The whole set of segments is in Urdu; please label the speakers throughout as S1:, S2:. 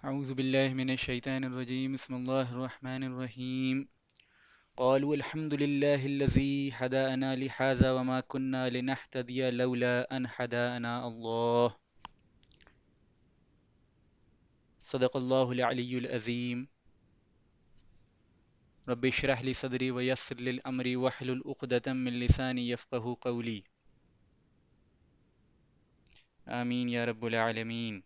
S1: أعوذ بالله من الشيطان الرجيم بسم الله الرحمن الرحيم قالوا الحمد لله الذي هدانا لهذا وما كنا لنهتدي لولا أن هدانا الله صدق الله العلي العظيم رب اشرح لي صدري ويسر لي أمري واحلل عقدة من لساني يفقه قولي آمين يا رب العالمين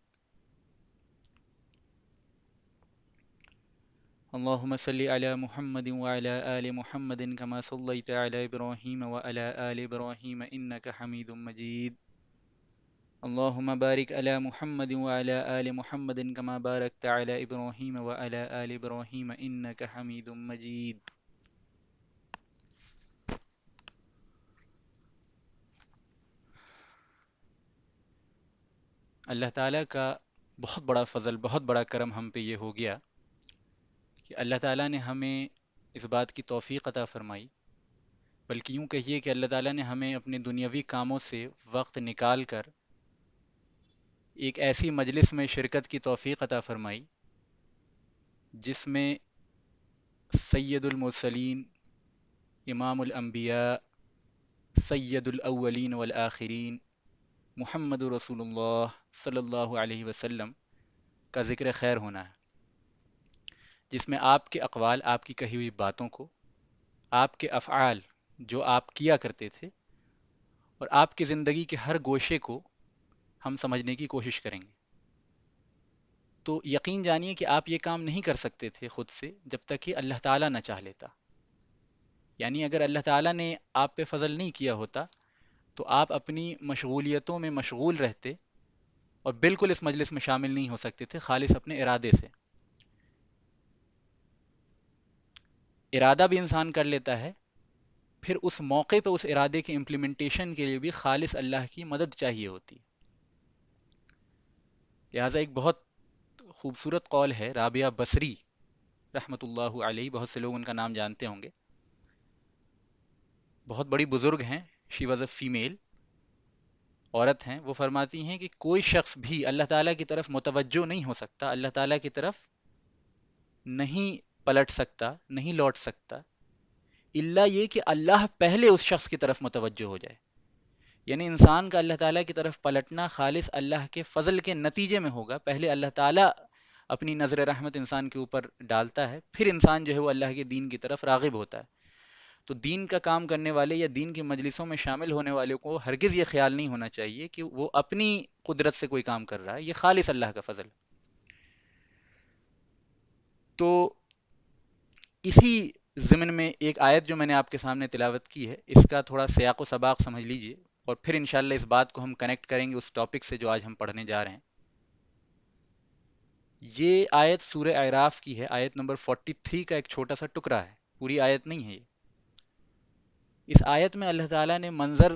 S1: اللهم صل على محمد وعلى آل محمد كما صليت على إبراهيم وعلى آل إبراهيم إنك حميد مجيد اللهم بارك على محمد وعلى آل محمد كما باركت على إبراهيم وعلى آل إبراهيم إنك حميد مجيد. اللہ تعالیٰ کا بہت بڑا فضل، بہت بڑا کرم ہم پہ یہ ہو گیا کہ اللہ تعالیٰ نے ہمیں اس بات کی توفیق عطا فرمائی، بلکہ یوں کہیے کہ اللہ تعالیٰ نے ہمیں اپنے دنیاوی کاموں سے وقت نکال کر ایک ایسی مجلس میں شرکت کی توفیق عطا فرمائی جس میں سید المرسلین، امام الانبیاء، سید الاولین والآخرین، محمد رسول اللہ صلی اللہ علیہ وسلم کا ذکر خیر ہونا ہے، جس میں آپ کے اقوال، آپ کی کہی ہوئی باتوں کو، آپ کے افعال جو آپ کیا کرتے تھے، اور آپ کی زندگی کے ہر گوشے کو ہم سمجھنے کی کوشش کریں گے. تو یقین جانیے کہ آپ یہ کام نہیں کر سکتے تھے خود سے جب تک کہ اللہ تعالیٰ نہ چاہ لیتا. یعنی اگر اللہ تعالیٰ نے آپ پہ فضل نہیں کیا ہوتا تو آپ اپنی مشغولیتوں میں مشغول رہتے اور بالکل اس مجلس میں شامل نہیں ہو سکتے تھے خالص اپنے ارادے سے. ارادہ بھی انسان کر لیتا ہے، پھر اس موقع پہ اس ارادے کے امپلیمنٹیشن کے لیے بھی خالص اللہ کی مدد چاہیے ہوتی. لہٰذا ایک بہت خوبصورت قول ہے رابعہ بصری رحمۃ اللہ علیہ، بہت سے لوگ ان کا نام جانتے ہوں گے، بہت بڑی بزرگ ہیں. شی واز اے فیمیل، عورت ہیں. وہ فرماتی ہیں کہ کوئی شخص بھی اللہ تعالیٰ کی طرف متوجہ نہیں ہو سکتا، اللہ تعالیٰ کی طرف نہیں پلٹ سکتا، نہیں لوٹ سکتا، الا یہ کہ اللہ پہلے اس شخص کی طرف متوجہ ہو جائے. یعنی انسان کا اللہ تعالیٰ کی طرف پلٹنا خالص اللہ کے فضل کے نتیجے میں ہوگا. پہلے اللہ تعالیٰ اپنی نظر رحمت انسان کے اوپر ڈالتا ہے، پھر انسان جو ہے وہ اللہ کے دین کی طرف راغب ہوتا ہے. تو دین کا کام کرنے والے یا دین کی مجلسوں میں شامل ہونے والے کو ہرگز یہ خیال نہیں ہونا چاہیے کہ وہ اپنی قدرت سے کوئی کام کر رہا ہے، یہ خالص اللہ کا فضل. تو اسی ضمن میں ایک آیت جو میں نے آپ کے سامنے تلاوت کی ہے، اس کا تھوڑا سیاق و سباق سمجھ لیجئے، اور پھر انشاءاللہ اس بات کو ہم کنیکٹ کریں گے اس ٹاپک سے جو آج ہم پڑھنے جا رہے ہیں. یہ آیت سورہ اعراف کی ہے، آیت نمبر 43 کا ایک چھوٹا سا ٹکڑا ہے، پوری آیت نہیں ہے یہ. اس آیت میں اللہ تعالیٰ نے منظر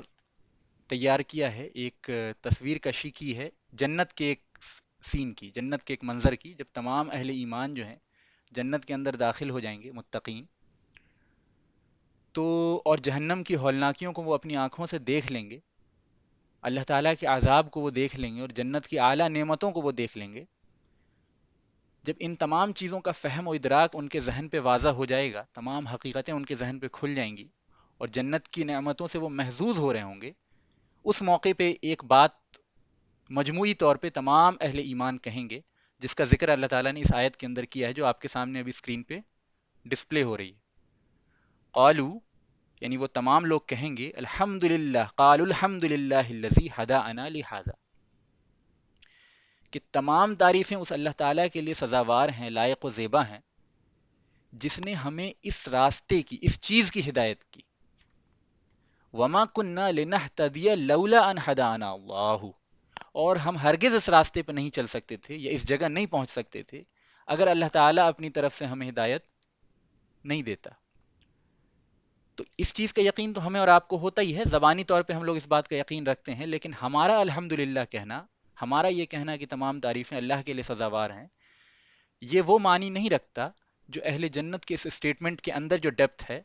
S1: تیار کیا ہے، ایک تصویر کشی کی ہے جنت کے ایک سین کی، جنت کے ایک منظر کی، جب تمام اہل ایمان جو ہیں جنت کے اندر داخل ہو جائیں گے متقین، تو اور جہنم کی ہولناکیوں کو وہ اپنی آنکھوں سے دیکھ لیں گے، اللہ تعالیٰ کے عذاب کو وہ دیکھ لیں گے، اور جنت کی اعلیٰ نعمتوں کو وہ دیکھ لیں گے. جب ان تمام چیزوں کا فہم و ادراک ان کے ذہن پہ واضح ہو جائے گا، تمام حقیقتیں ان کے ذہن پہ کھل جائیں گی، اور جنت کی نعمتوں سے وہ محظوظ ہو رہے ہوں گے، اس موقع پہ ایک بات مجموعی طور پہ تمام اہل ایمان کہیں گے، جس کا ذکر اللہ تعالیٰ نے اس آیت کے اندر کیا ہے جو آپ کے سامنے ابھی اسکرین پہ ڈسپلے ہو رہی ہے. قالو، یعنی وہ تمام لوگ کہیں گے الحمد للہ، قالوا الحمد للہ الذی ہدانا لہذا، کہ تمام تعریفیں اس اللہ تعالیٰ کے لیے سزاوار ہیں، لائق و زیبا ہیں، جس نے ہمیں اس راستے کی، اس چیز کی ہدایت کی. وما کننا لنہتدی لولا ان ہدانا اللہ، اور ہم ہرگز اس راستے پہ نہیں چل سکتے تھے یا اس جگہ نہیں پہنچ سکتے تھے اگر اللہ تعالیٰ اپنی طرف سے ہمیں ہدایت نہیں دیتا. تو اس چیز کا یقین تو ہمیں اور آپ کو ہوتا ہی ہے، زبانی طور پہ ہم لوگ اس بات کا یقین رکھتے ہیں، لیکن ہمارا الحمدللہ کہنا، ہمارا یہ کہنا کہ تمام تعریفیں اللہ کے لیے سزاوار ہیں، یہ وہ معنی نہیں رکھتا جو اہل جنت کے اس اسٹیٹمنٹ کے اندر جو ڈیپتھ ہے،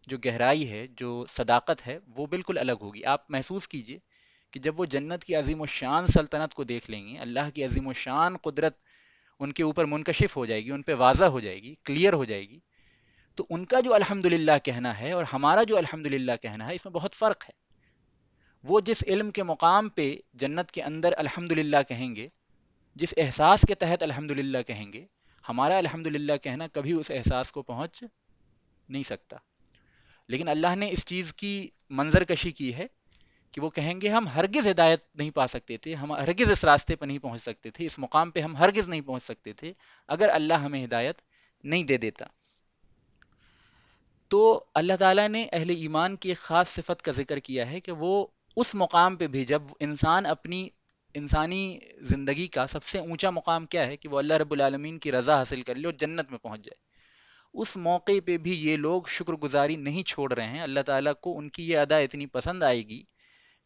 S1: جو گہرائی ہے، جو صداقت ہے، وہ بالکل الگ ہوگی. آپ محسوس کیجئے کہ جب وہ جنت کی عظیم الشان سلطنت کو دیکھ لیں گے، اللہ کی عظیم الشان قدرت ان کے اوپر منکشف ہو جائے گی، ان پہ واضح ہو جائے گی، کلیئر ہو جائے گی، تو ان کا جو الحمدللہ کہنا ہے اور ہمارا جو الحمدللہ کہنا ہے، اس میں بہت فرق ہے۔ وہ جس علم کے مقام پہ جنت کے اندر الحمدللہ کہیں گے، جس احساس کے تحت الحمدللہ کہیں گے، ہمارا الحمدللہ کہنا کبھی اس احساس کو پہنچ نہیں سکتا۔ لیکن اللہ نے اس چیز کی منظر کشی کی ہے کہ وہ کہیں گے ہم ہرگز ہدایت نہیں پا سکتے تھے، ہم ہرگز اس راستے پہ نہیں پہنچ سکتے تھے، اس مقام پہ ہم ہرگز نہیں پہنچ سکتے تھے اگر اللہ ہمیں ہدایت نہیں دے دیتا۔ تو اللہ تعالیٰ نے اہل ایمان کی ایک خاص صفت کا ذکر کیا ہے کہ وہ اس مقام پہ بھی، جب انسان اپنی انسانی زندگی کا سب سے اونچا مقام کیا ہے کہ وہ اللہ رب العالمین کی رضا حاصل کر لے اور جنت میں پہنچ جائے، اس موقع پہ بھی یہ لوگ شکر گزاری نہیں چھوڑ رہے ہیں۔ اللہ تعالیٰ کو ان کی یہ ادا اتنی پسند آئے گی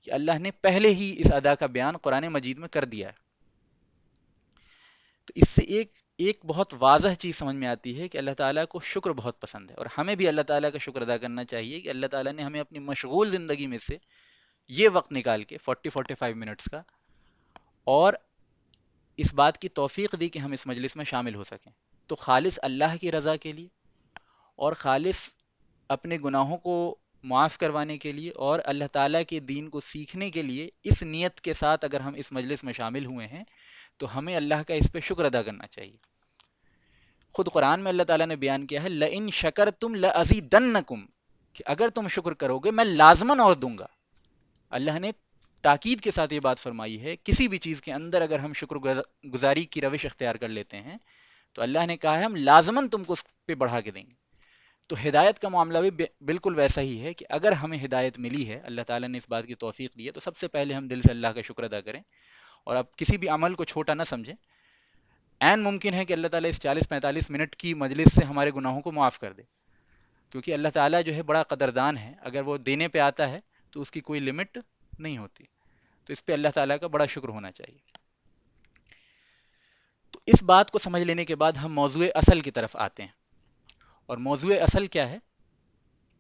S1: کہ اللہ نے پہلے ہی اس ادا کا بیان قرآن مجید میں کر دیا ہے۔ تو اس سے ایک بہت واضح چیز سمجھ میں آتی ہے کہ اللہ تعالیٰ کو شکر بہت پسند ہے، اور ہمیں بھی اللہ تعالیٰ کا شکر ادا کرنا چاہیے کہ اللہ تعالیٰ نے ہمیں اپنی مشغول زندگی میں سے یہ وقت نکال کے 45 منٹس کا، اور اس بات کی توفیق دی کہ ہم اس مجلس میں شامل ہو سکیں، تو خالص اللہ کی رضا کے لیے اور خالص اپنے گناہوں کو معاف کروانے کے لیے اور اللہ تعالیٰ کے دین کو سیکھنے کے لیے، اس نیت کے ساتھ اگر ہم اس مجلس میں شامل ہوئے ہیں تو ہمیں اللہ کا اس پہ شکر ادا کرنا چاہیے۔ خود قرآن میں اللہ تعالیٰ نے بیان کیا ہے لَإِن شَكَرْتُمْ لَأَزِيدَنَّكُمْ، کہ اگر تم شکر کرو گے میں لازماً اور دوں گا۔ اللہ نے تاکید کے ساتھ یہ بات فرمائی ہے، کسی بھی چیز کے اندر اگر ہم شکر گزاری کی روش اختیار کر لیتے ہیں تو اللہ نے کہا ہے ہم لازماً تم کو اس پہ بڑھا کے دیں گے۔ تو ہدایت کا معاملہ بھی بالکل ویسا ہی ہے کہ اگر ہمیں ہدایت ملی ہے، اللہ تعالیٰ نے اس بات کی توفیق دی ہے، تو سب سے پہلے ہم دل سے اللہ کا شکر ادا کریں، اور اب کسی بھی عمل کو چھوٹا نہ سمجھیں۔ عین ممکن ہے کہ اللہ تعالیٰ اس 40-45 منٹ کی مجلس سے ہمارے گناہوں کو معاف کر دے، کیونکہ اللہ تعالیٰ جو ہے بڑا قدردان ہے، اگر وہ دینے پہ آتا ہے تو اس کی کوئی لمٹ نہیں ہوتی، تو اس پہ اللہ تعالیٰ کا بڑا شکر ہونا چاہیے۔ تو اس بات کو سمجھ لینے کے بعد ہم موضوع اصل کی طرف آتے ہیں، اور موضوع اصل کیا ہے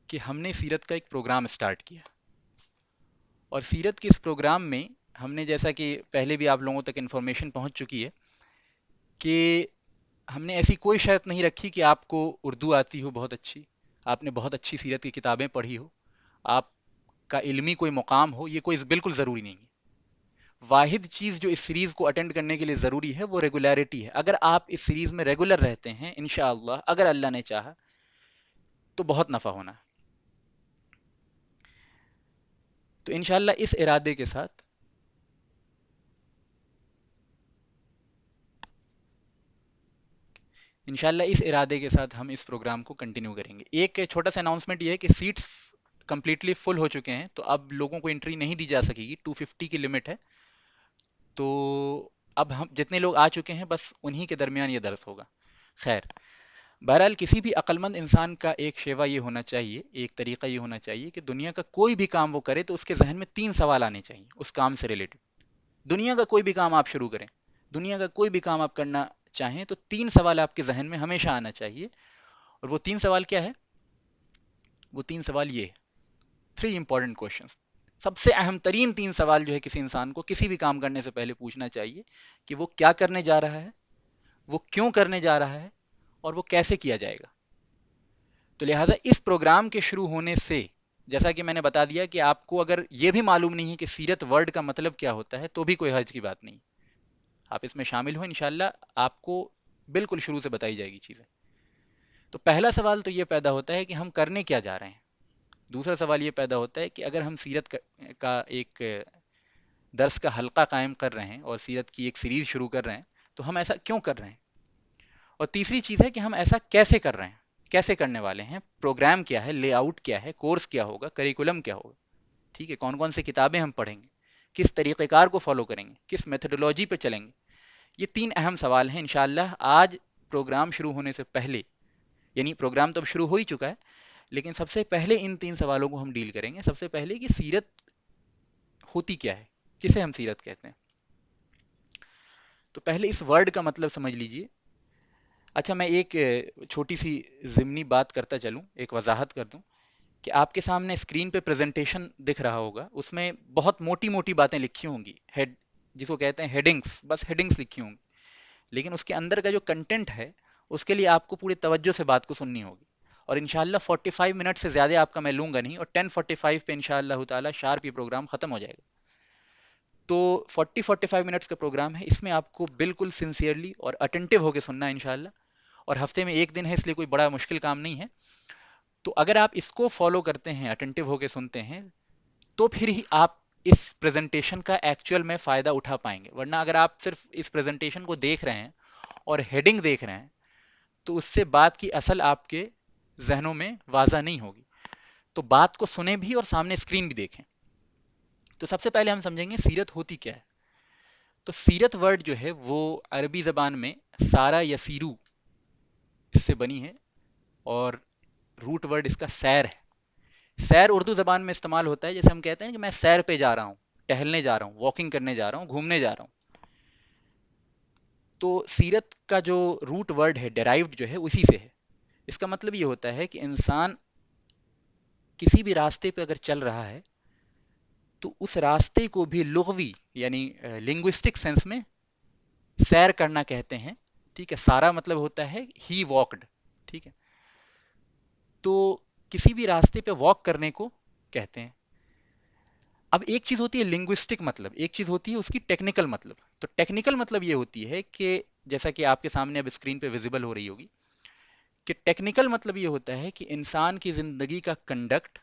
S1: کہ ہم نے سیرت کا ایک پروگرام سٹارٹ کیا، اور سیرت کے اس پروگرام میں ہم نے، جیسا کہ پہلے بھی آپ لوگوں تک انفارمیشن پہنچ چکی ہے، کہ ہم نے ایسی کوئی شرط نہیں رکھی کہ آپ کو اردو آتی ہو بہت اچھی، آپ نے بہت اچھی سیرت کی کتابیں پڑھی ہو، آپ کا علمی کوئی مقام ہو، یہ کوئی بالکل ضروری نہیں ہے۔ واحد چیز جو اس سیریز کو اٹینڈ کرنے کے لیے ضروری ہے وہ ریگولیرٹی ہے۔ اگر آپ اس سیریز میں ریگولر رہتے ہیں انشاءاللہ، اگر اللہ نے چاہا تو بہت نفع ہونا ہے۔ تو انشاءاللہ اس ارادے کے ساتھ ہم اس پروگرام کو کنٹینیو کریں گے۔ ایک چھوٹا سا اناؤنسمنٹ یہ ہے کہ سیٹس کمپلیٹلی فل ہو چکے ہیں، تو اب لوگوں کو انٹری نہیں دی جا سکے گی، 250 کی لمٹ ہے، تو اب ہم جتنے لوگ آ چکے ہیں بس انہی کے درمیان یہ درس ہوگا۔ خیر، بہرحال کسی بھی عقل مند انسان کا ایک شیوا یہ ہونا چاہیے، ایک طریقہ یہ ہونا چاہیے کہ دنیا کا کوئی بھی کام وہ کرے تو اس کے ذہن میں 3 سوال آنے چاہیے اس کام سے ریلیٹڈ۔ دنیا کا کوئی بھی کام آپ شروع کریں، دنیا کا کوئی بھی کام آپ کرنا چاہیں تو 3 سوال آپ کے ذہن میں ہمیشہ آنا چاہیے، اور وہ 3 سوال کیا ہے؟ وہ 3 سوال یہ 3 امپورٹنٹ کوشچنس، سب سے اہم ترین 3 سوال جو ہے کسی انسان کو کسی بھی کام کرنے سے پہلے پوچھنا چاہیے کہ وہ کیا کرنے جا رہا ہے، وہ کیوں کرنے جا رہا ہے، اور وہ کیسے کیا جائے گا۔ تو لہٰذا اس پروگرام کے شروع ہونے سے، جیسا کہ میں نے بتا دیا کہ آپ کو اگر یہ بھی معلوم نہیں ہے کہ سیرت ورڈ کا مطلب کیا ہوتا ہے تو بھی کوئی حرج کی بات نہیں، آپ اس میں شامل ہو، انشاءاللہ آپ کو بالکل شروع سے بتائی جائے گی چیزیں۔ تو پہلا سوال تو یہ پیدا ہوتا ہے کہ ہم کرنے کیا جا رہے ہیں۔ دوسرا سوال یہ پیدا ہوتا ہے کہ اگر ہم سیرت کا ایک درس کا حلقہ قائم کر رہے ہیں اور سیرت کی ایک سیریز شروع کر رہے ہیں تو ہم ایسا کیوں کر رہے ہیں، اور تیسری چیز ہے کہ ہم ایسا کیسے کر رہے ہیں، کیسے کرنے والے ہیں، پروگرام کیا ہے، لے آؤٹ کیا ہے، کورس کیا ہوگا، کریکولم کیا ہوگا، ٹھیک ہے، کون کون سی کتابیں ہم پڑھیں گے، کس طریقہ کار کو فالو کریں گے، کس میتھڈولوجی پہ چلیں گے۔ یہ 3 اہم سوال ہیں انشاءاللہ آج پروگرام شروع ہونے سے پہلے، یعنی پروگرام تو اب شروع ہو ہی چکا ہے لیکن سب سے پہلے ان 3 سوالوں کو ہم ڈیل کریں گے۔ سب سے پہلے کہ سیرت ہوتی کیا ہے، کسے ہم سیرت کہتے ہیں۔ تو پہلے اس ورڈ کا مطلب سمجھ لیجئے۔ اچھا، میں ایک چھوٹی سی ضمنی بات کرتا چلوں، ایک وضاحت کر دوں کہ آپ کے سامنے اسکرین پہ پریزنٹیشن دکھ رہا ہوگا، اس میں بہت موٹی موٹی باتیں لکھی ہوں گی، جس کو کہتے ہیں ہیڈنگس، بس ہیڈنگس لکھی ہوں گی، لیکن اس کے اندر کا جو کنٹینٹ ہے اس کے لیے آپ کو پوری توجہ سے بات کو سننی ہوگی. اور انشاءاللہ 45 منٹ سے زیادہ آپ کا میں لوں گا نہیں, اور 10:45 پہ انشاءاللہ تعالی شارپ یہ پروگرام ختم ہو جائے گا. تو 45 منٹس کا پروگرام ہے, اس میں آپ کو بالکل سنسیئرلی اور اٹینٹیو ہو کے سننا ہے انشاءاللہ. اور ہفتے میں ایک دن ہے, اس لیے کوئی بڑا مشکل کام نہیں ہے. تو اگر آپ اس کو فالو کرتے ہیں, اٹینٹیو ہو کے سنتے ہیں, تو پھر ہی آپ اس پریزنٹیشن کا ایکچوئل میں فائدہ اٹھا پائیں گے. ورنہ اگر آپ صرف اس پریزنٹیشن کو دیکھ رہے ہیں اور ہیڈنگ دیکھ رہے ہیں, تو اس سے بات کی اصل آپ کے ذہنوں میں واضح نہیں ہوگی. تو بات کو سنیں بھی اور سامنے اسکرین بھی دیکھیں. تو سب سے پہلے ہم سمجھیں گے سیرت ہوتی کیا ہے. تو سیرت ورڈ جو ہے وہ عربی زبان میں سارا یا سیرو اس سے بنی ہے, اور روٹ ورڈ اس کا سیر ہے. سیر اردو زبان میں استعمال ہوتا ہے, جیسے ہم کہتے ہیں کہ میں سیر پہ جا رہا ہوں, ٹہلنے جا رہا ہوں, واکنگ کرنے جا رہا ہوں, گھومنے جا رہا ہوں. تو سیرت کا جو روٹ ورڈ ہے, ڈیرائیوڈ جو ہے, اسی سے ہے. اس کا مطلب یہ ہوتا ہے کہ انسان کسی بھی راستے پہ اگر چل رہا ہے تو اس راستے کو بھی لغوی یعنی لنگوسٹک سینس میں سیر کرنا کہتے ہیں. ٹھیک ہے, سارا مطلب ہوتا ہے ہی واکڈ. ٹھیک ہے, تو کسی بھی راستے پہ واک کرنے کو کہتے ہیں. اب ایک چیز ہوتی ہے لنگوسٹک مطلب, ایک چیز ہوتی ہے اس کی ٹیکنیکل مطلب. تو ٹیکنیکل مطلب یہ ہوتی ہے کہ جیسا کہ آپ کے سامنے اب اسکرین پہ ویزیبل ہو رہی ہوگی, کہ ٹیکنیکل مطلب یہ ہوتا ہے کہ انسان کی زندگی کا کنڈکٹ,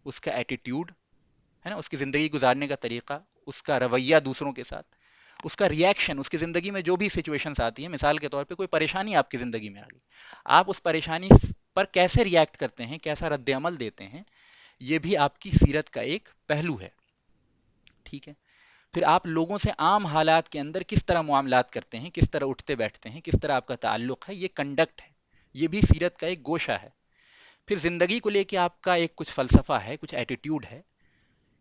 S1: اس کا ایٹیٹیوڈ ہے نا, اس کی زندگی گزارنے کا طریقہ, اس کا رویہ دوسروں کے ساتھ, اس کا ریئیکشن, اس کی زندگی میں جو بھی سچویشنز آتی ہیں. مثال کے طور پہ کوئی پریشانی آپ کی زندگی میں آ گئی, آپ اس پریشانی پر کیسے ریئیکٹ کرتے ہیں, کیسا رد عمل دیتے ہیں, یہ بھی آپ کی سیرت کا ایک پہلو ہے. ٹھیک ہے, پھر آپ لوگوں سے عام حالات کے اندر کس طرح معاملات کرتے ہیں, کس طرح اٹھتے بیٹھتے ہیں, کس طرح آپ کا تعلق ہے, یہ کنڈکٹ ہے, یہ بھی سیرت کا ایک گوشہ ہے. پھر زندگی کو لے کے آپ کا ایک کچھ فلسفہ ہے, کچھ ایٹیٹیوڈ ہے,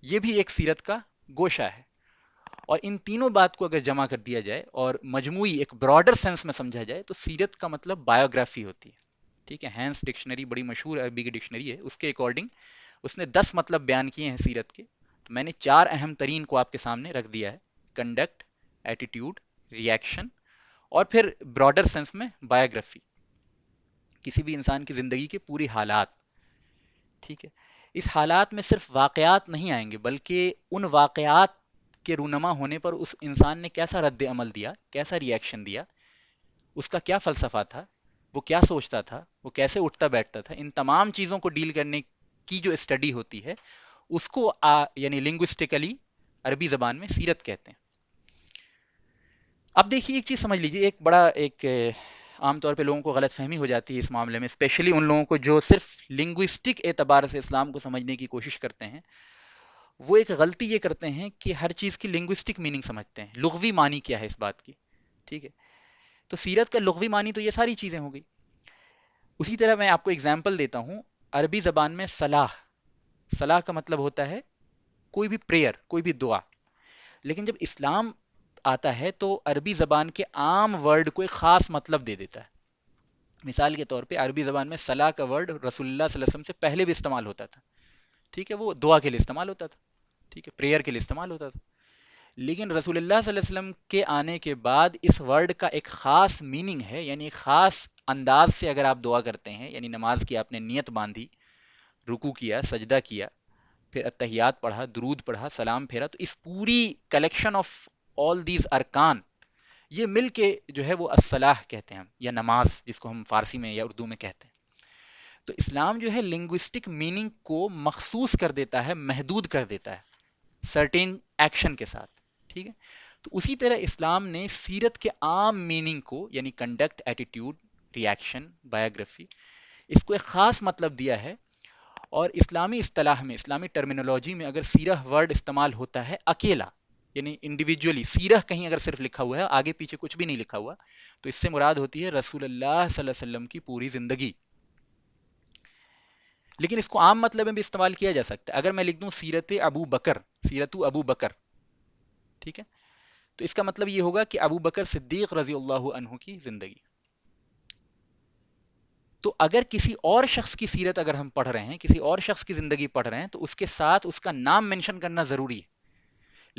S1: یہ بھی ایک سیرت کا گوشہ ہے. اور ان تینوں بات کو اگر جمع کر دیا جائے اور مجموعی ایک براڈر سینس میں سمجھا جائے تو سیرت کا مطلب بایوگرافی ہوتی ہے. ٹھیک ہے, ہینس ڈکشنری بڑی مشہور عربی کی ڈکشنری ہے, اس کے اکارڈنگ اس نے 10 مطلب بیان کیے ہیں سیرت کے. تو میں نے 4 اہم ترین کو آپ کے سامنے رکھ دیا ہے, کنڈکٹ, ایٹیٹیوڈ, ریئیکشن, اور پھر براڈر سینس میں بایوگرافی, کسی بھی انسان کی زندگی کے پوری حالات. ٹھیک ہے, اس حالات میں صرف واقعات نہیں آئیں گے, بلکہ ان واقعات کے رونما ہونے پر اس انسان نے کیسا رد عمل دیا, کیسا ریئیکشن دیا, اس کا کیا فلسفہ تھا, وہ کیا سوچتا تھا, وہ کیسے اٹھتا بیٹھتا تھا, ان تمام چیزوں کو ڈیل کرنے کی جو اسٹڈی ہوتی ہے اس کو یعنی لنگوسٹیکلی عربی زبان میں سیرت کہتے ہیں. اب دیکھیے ایک چیز سمجھ لیجیے, ایک بڑا ایک عام طور پہ لوگوں کو غلط فہمی ہو جاتی ہے اس معاملے میں, اسپیشلی ان لوگوں کو جو صرف لنگوسٹک اعتبار سے اسلام کو سمجھنے کی کوشش کرتے ہیں. وہ ایک غلطی یہ کرتے ہیں کہ ہر چیز کی لنگوسٹک میننگ سمجھتے ہیں, لغوی معنی کیا ہے اس بات کی. ٹھیک ہے, تو سیرت کا لغوی معنی تو یہ ساری چیزیں ہو گئی. اسی طرح میں آپ کو اگزامپل دیتا ہوں, عربی زبان میں صلاح, صلاح کا مطلب ہوتا ہے کوئی بھی پریئر, کوئی بھی دعا. لیکن جب اسلام آتا ہے تو عربی زبان کے عام ورڈ کو ایک خاص مطلب دے دیتا ہے. مثال کے طور پہ عربی زبان میں صلاح کا ورڈ رسول اللہ صلی اللہ علیہ وسلم سے پہلے بھی استعمال ہوتا تھا. ٹھیک ہے, وہ دعا کے لیے استعمال ہوتا تھا, ٹھیک ہے, پریئر کے لیے استعمال ہوتا تھا. لیکن رسول اللہ صلی اللہ علیہ وسلم کے آنے کے بعد اس ورڈ کا ایک خاص میننگ ہے, یعنی ایک خاص انداز سے اگر آپ دعا کرتے ہیں, یعنی نماز کی آپ نے نیت باندھی, رکوع کیا, سجدہ کیا, پھر اتحیات پڑھا, درود پڑھا, سلام پھیرا, تو اس پوری کلیکشن آف آل دیز ارکان, یہ مل کے جو ہے وہ الصلاح کہتے ہیں ہم, یا نماز جس کو ہم فارسی میں یا اردو میں کہتے ہیں. تو اسلام جو ہے لنگوسٹک میننگ کو مخصوص کر دیتا ہے, محدود کر دیتا ہے سرٹین ایکشن کے ساتھ. ٹھیک ہے, تو اسی طرح اسلام نے سیرت کے عام میننگ کو, یعنی کنڈکٹ, ایٹیٹیوڈ, ریئیکشن, بایوگرافی, اس کو ایک خاص مطلب دیا ہے. اور اسلامی اصطلاح میں, اسلامی ٹرمینولوجی میں اگر سیرہ ورڈ استعمال ہوتا ہے اکیلا, یعنی انڈیویجولی, سیرہ کہیں اگر صرف لکھا ہوا ہے, آگے پیچھے کچھ بھی نہیں لکھا ہوا, تو اس سے مراد ہوتی ہے رسول اللہ صلی اللہ علیہ وسلم کی پوری زندگی. لیکن اس کو عام مطلب میں بھی استعمال کیا جا سکتا ہے. اگر میں لکھ دوں سیرت ابو بکر, سیرت ابو بکر, ٹھیک ہے, تو اس کا مطلب یہ ہوگا کہ ابو بکر صدیق رضی اللہ عنہ کی زندگی. تو اگر کسی اور شخص کی سیرت اگر ہم پڑھ رہے ہیں, کسی اور شخص کی زندگی پڑھ رہے ہیں, تو اس کے ساتھ اس کا نام منشن کرنا ضروری ہے.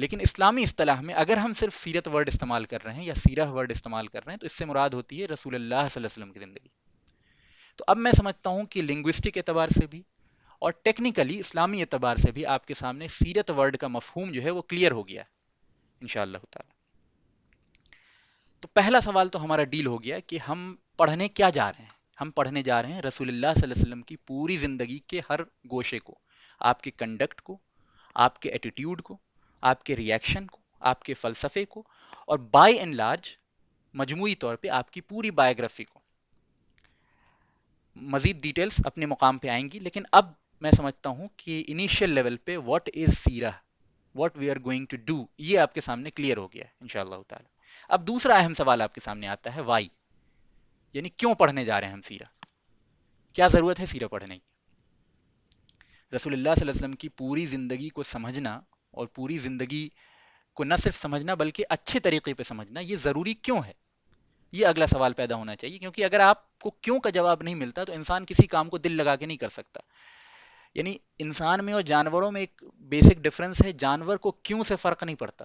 S1: لیکن اسلامی اصطلاح میں اگر ہم صرف سیرت ورڈ استعمال کر رہے ہیں یا سیرہ ورڈ استعمال کر رہے ہیں تو اس سے مراد ہوتی ہے رسول اللہ صلی اللہ علیہ وسلم کی زندگی. تو اب میں سمجھتا ہوں کہ لنگوسٹک اعتبار سے بھی اور ٹیکنیکلی اسلامی اعتبار سے بھی آپ کے سامنے سیرت ورڈ کا مفہوم جو ہے وہ کلیئر ہو گیا انشاءاللہ تعالی. تو پہلا سوال تو ہمارا ڈیل ہو گیا کہ ہم پڑھنے کیا جا رہے ہیں. ہم پڑھنے جا رہے ہیں رسول اللہ صلی اللہ علیہ وسلم کی پوری زندگی کے ہر گوشے کو, آپ کے کنڈکٹ کو, آپ کے ایٹیٹیوڈ کو, آپ کے ریئیکشن کو, آپ کے فلسفے کو, اور بائی اینڈ لارج مجموعی طور پہ آپ کی پوری بایوگرافی کو. مزید ڈیٹیلز اپنے مقام پہ آئیں گی, لیکن اب میں سمجھتا ہوں کہ انیشیل لیول پہ what is zero, what we are going to do, یہ آپ کے سامنے کلیئر ہو گیا ہے انشاءاللہ تعالی. اب دوسرا اہم سوال آپ کے سامنے آتا ہے وائی, یعنی کیوں پڑھنے جا رہے ہیں ہم سیرہ, کیا ضرورت ہے سیرہ پڑھنے کی. رسول اللہ صلی اللہ علیہ وسلم کی پوری زندگی کو سمجھنا اور پوری زندگی کو نہ صرف سمجھنا بلکہ اچھے طریقے پہ سمجھنا یہ ضروری کیوں ہے, یہ اگلا سوال پیدا ہونا چاہیے. کیونکہ اگر آپ کو کیوں کا جواب نہیں ملتا تو انسان کسی کام کو دل لگا کے نہیں کر سکتا. یعنی انسان میں اور جانوروں میں ایک بیسک ڈفرنس ہے, جانور کو کیوں سے فرق نہیں پڑتا.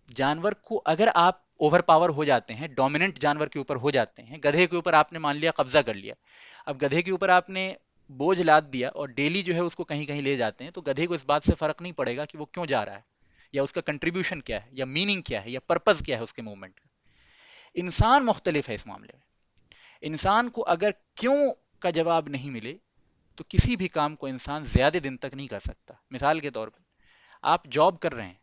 S1: جانور کو اگر آپ اوور پاور ہو جاتے ہیں, ڈومیننٹ جانور کے اوپر ہو جاتے ہیں, گدھے کے اوپر آپ نے مان لیا قبضہ کر لیا, اب گدھے کے اوپر آپ نے بوجھ لاد دیا اور ڈیلی جو ہے اس کو کہیں کہیں لے جاتے ہیں, تو گدھے کو اس بات سے فرق نہیں پڑے گا کہ وہ کیوں جا رہا ہے, یا اس کا کنٹریبیوشن کیا ہے, یا میننگ کیا ہے, یا پرپز کیا ہے اس کے موومنٹ کا. انسان مختلف ہے اس معاملے میں. انسان کو اگر کیوں کا جواب نہیں ملے تو کسی بھی کام کو انسان زیادہ دن تک نہیں کر سکتا. مثال کے طور پہ آپ جاب کر رہے ہیں,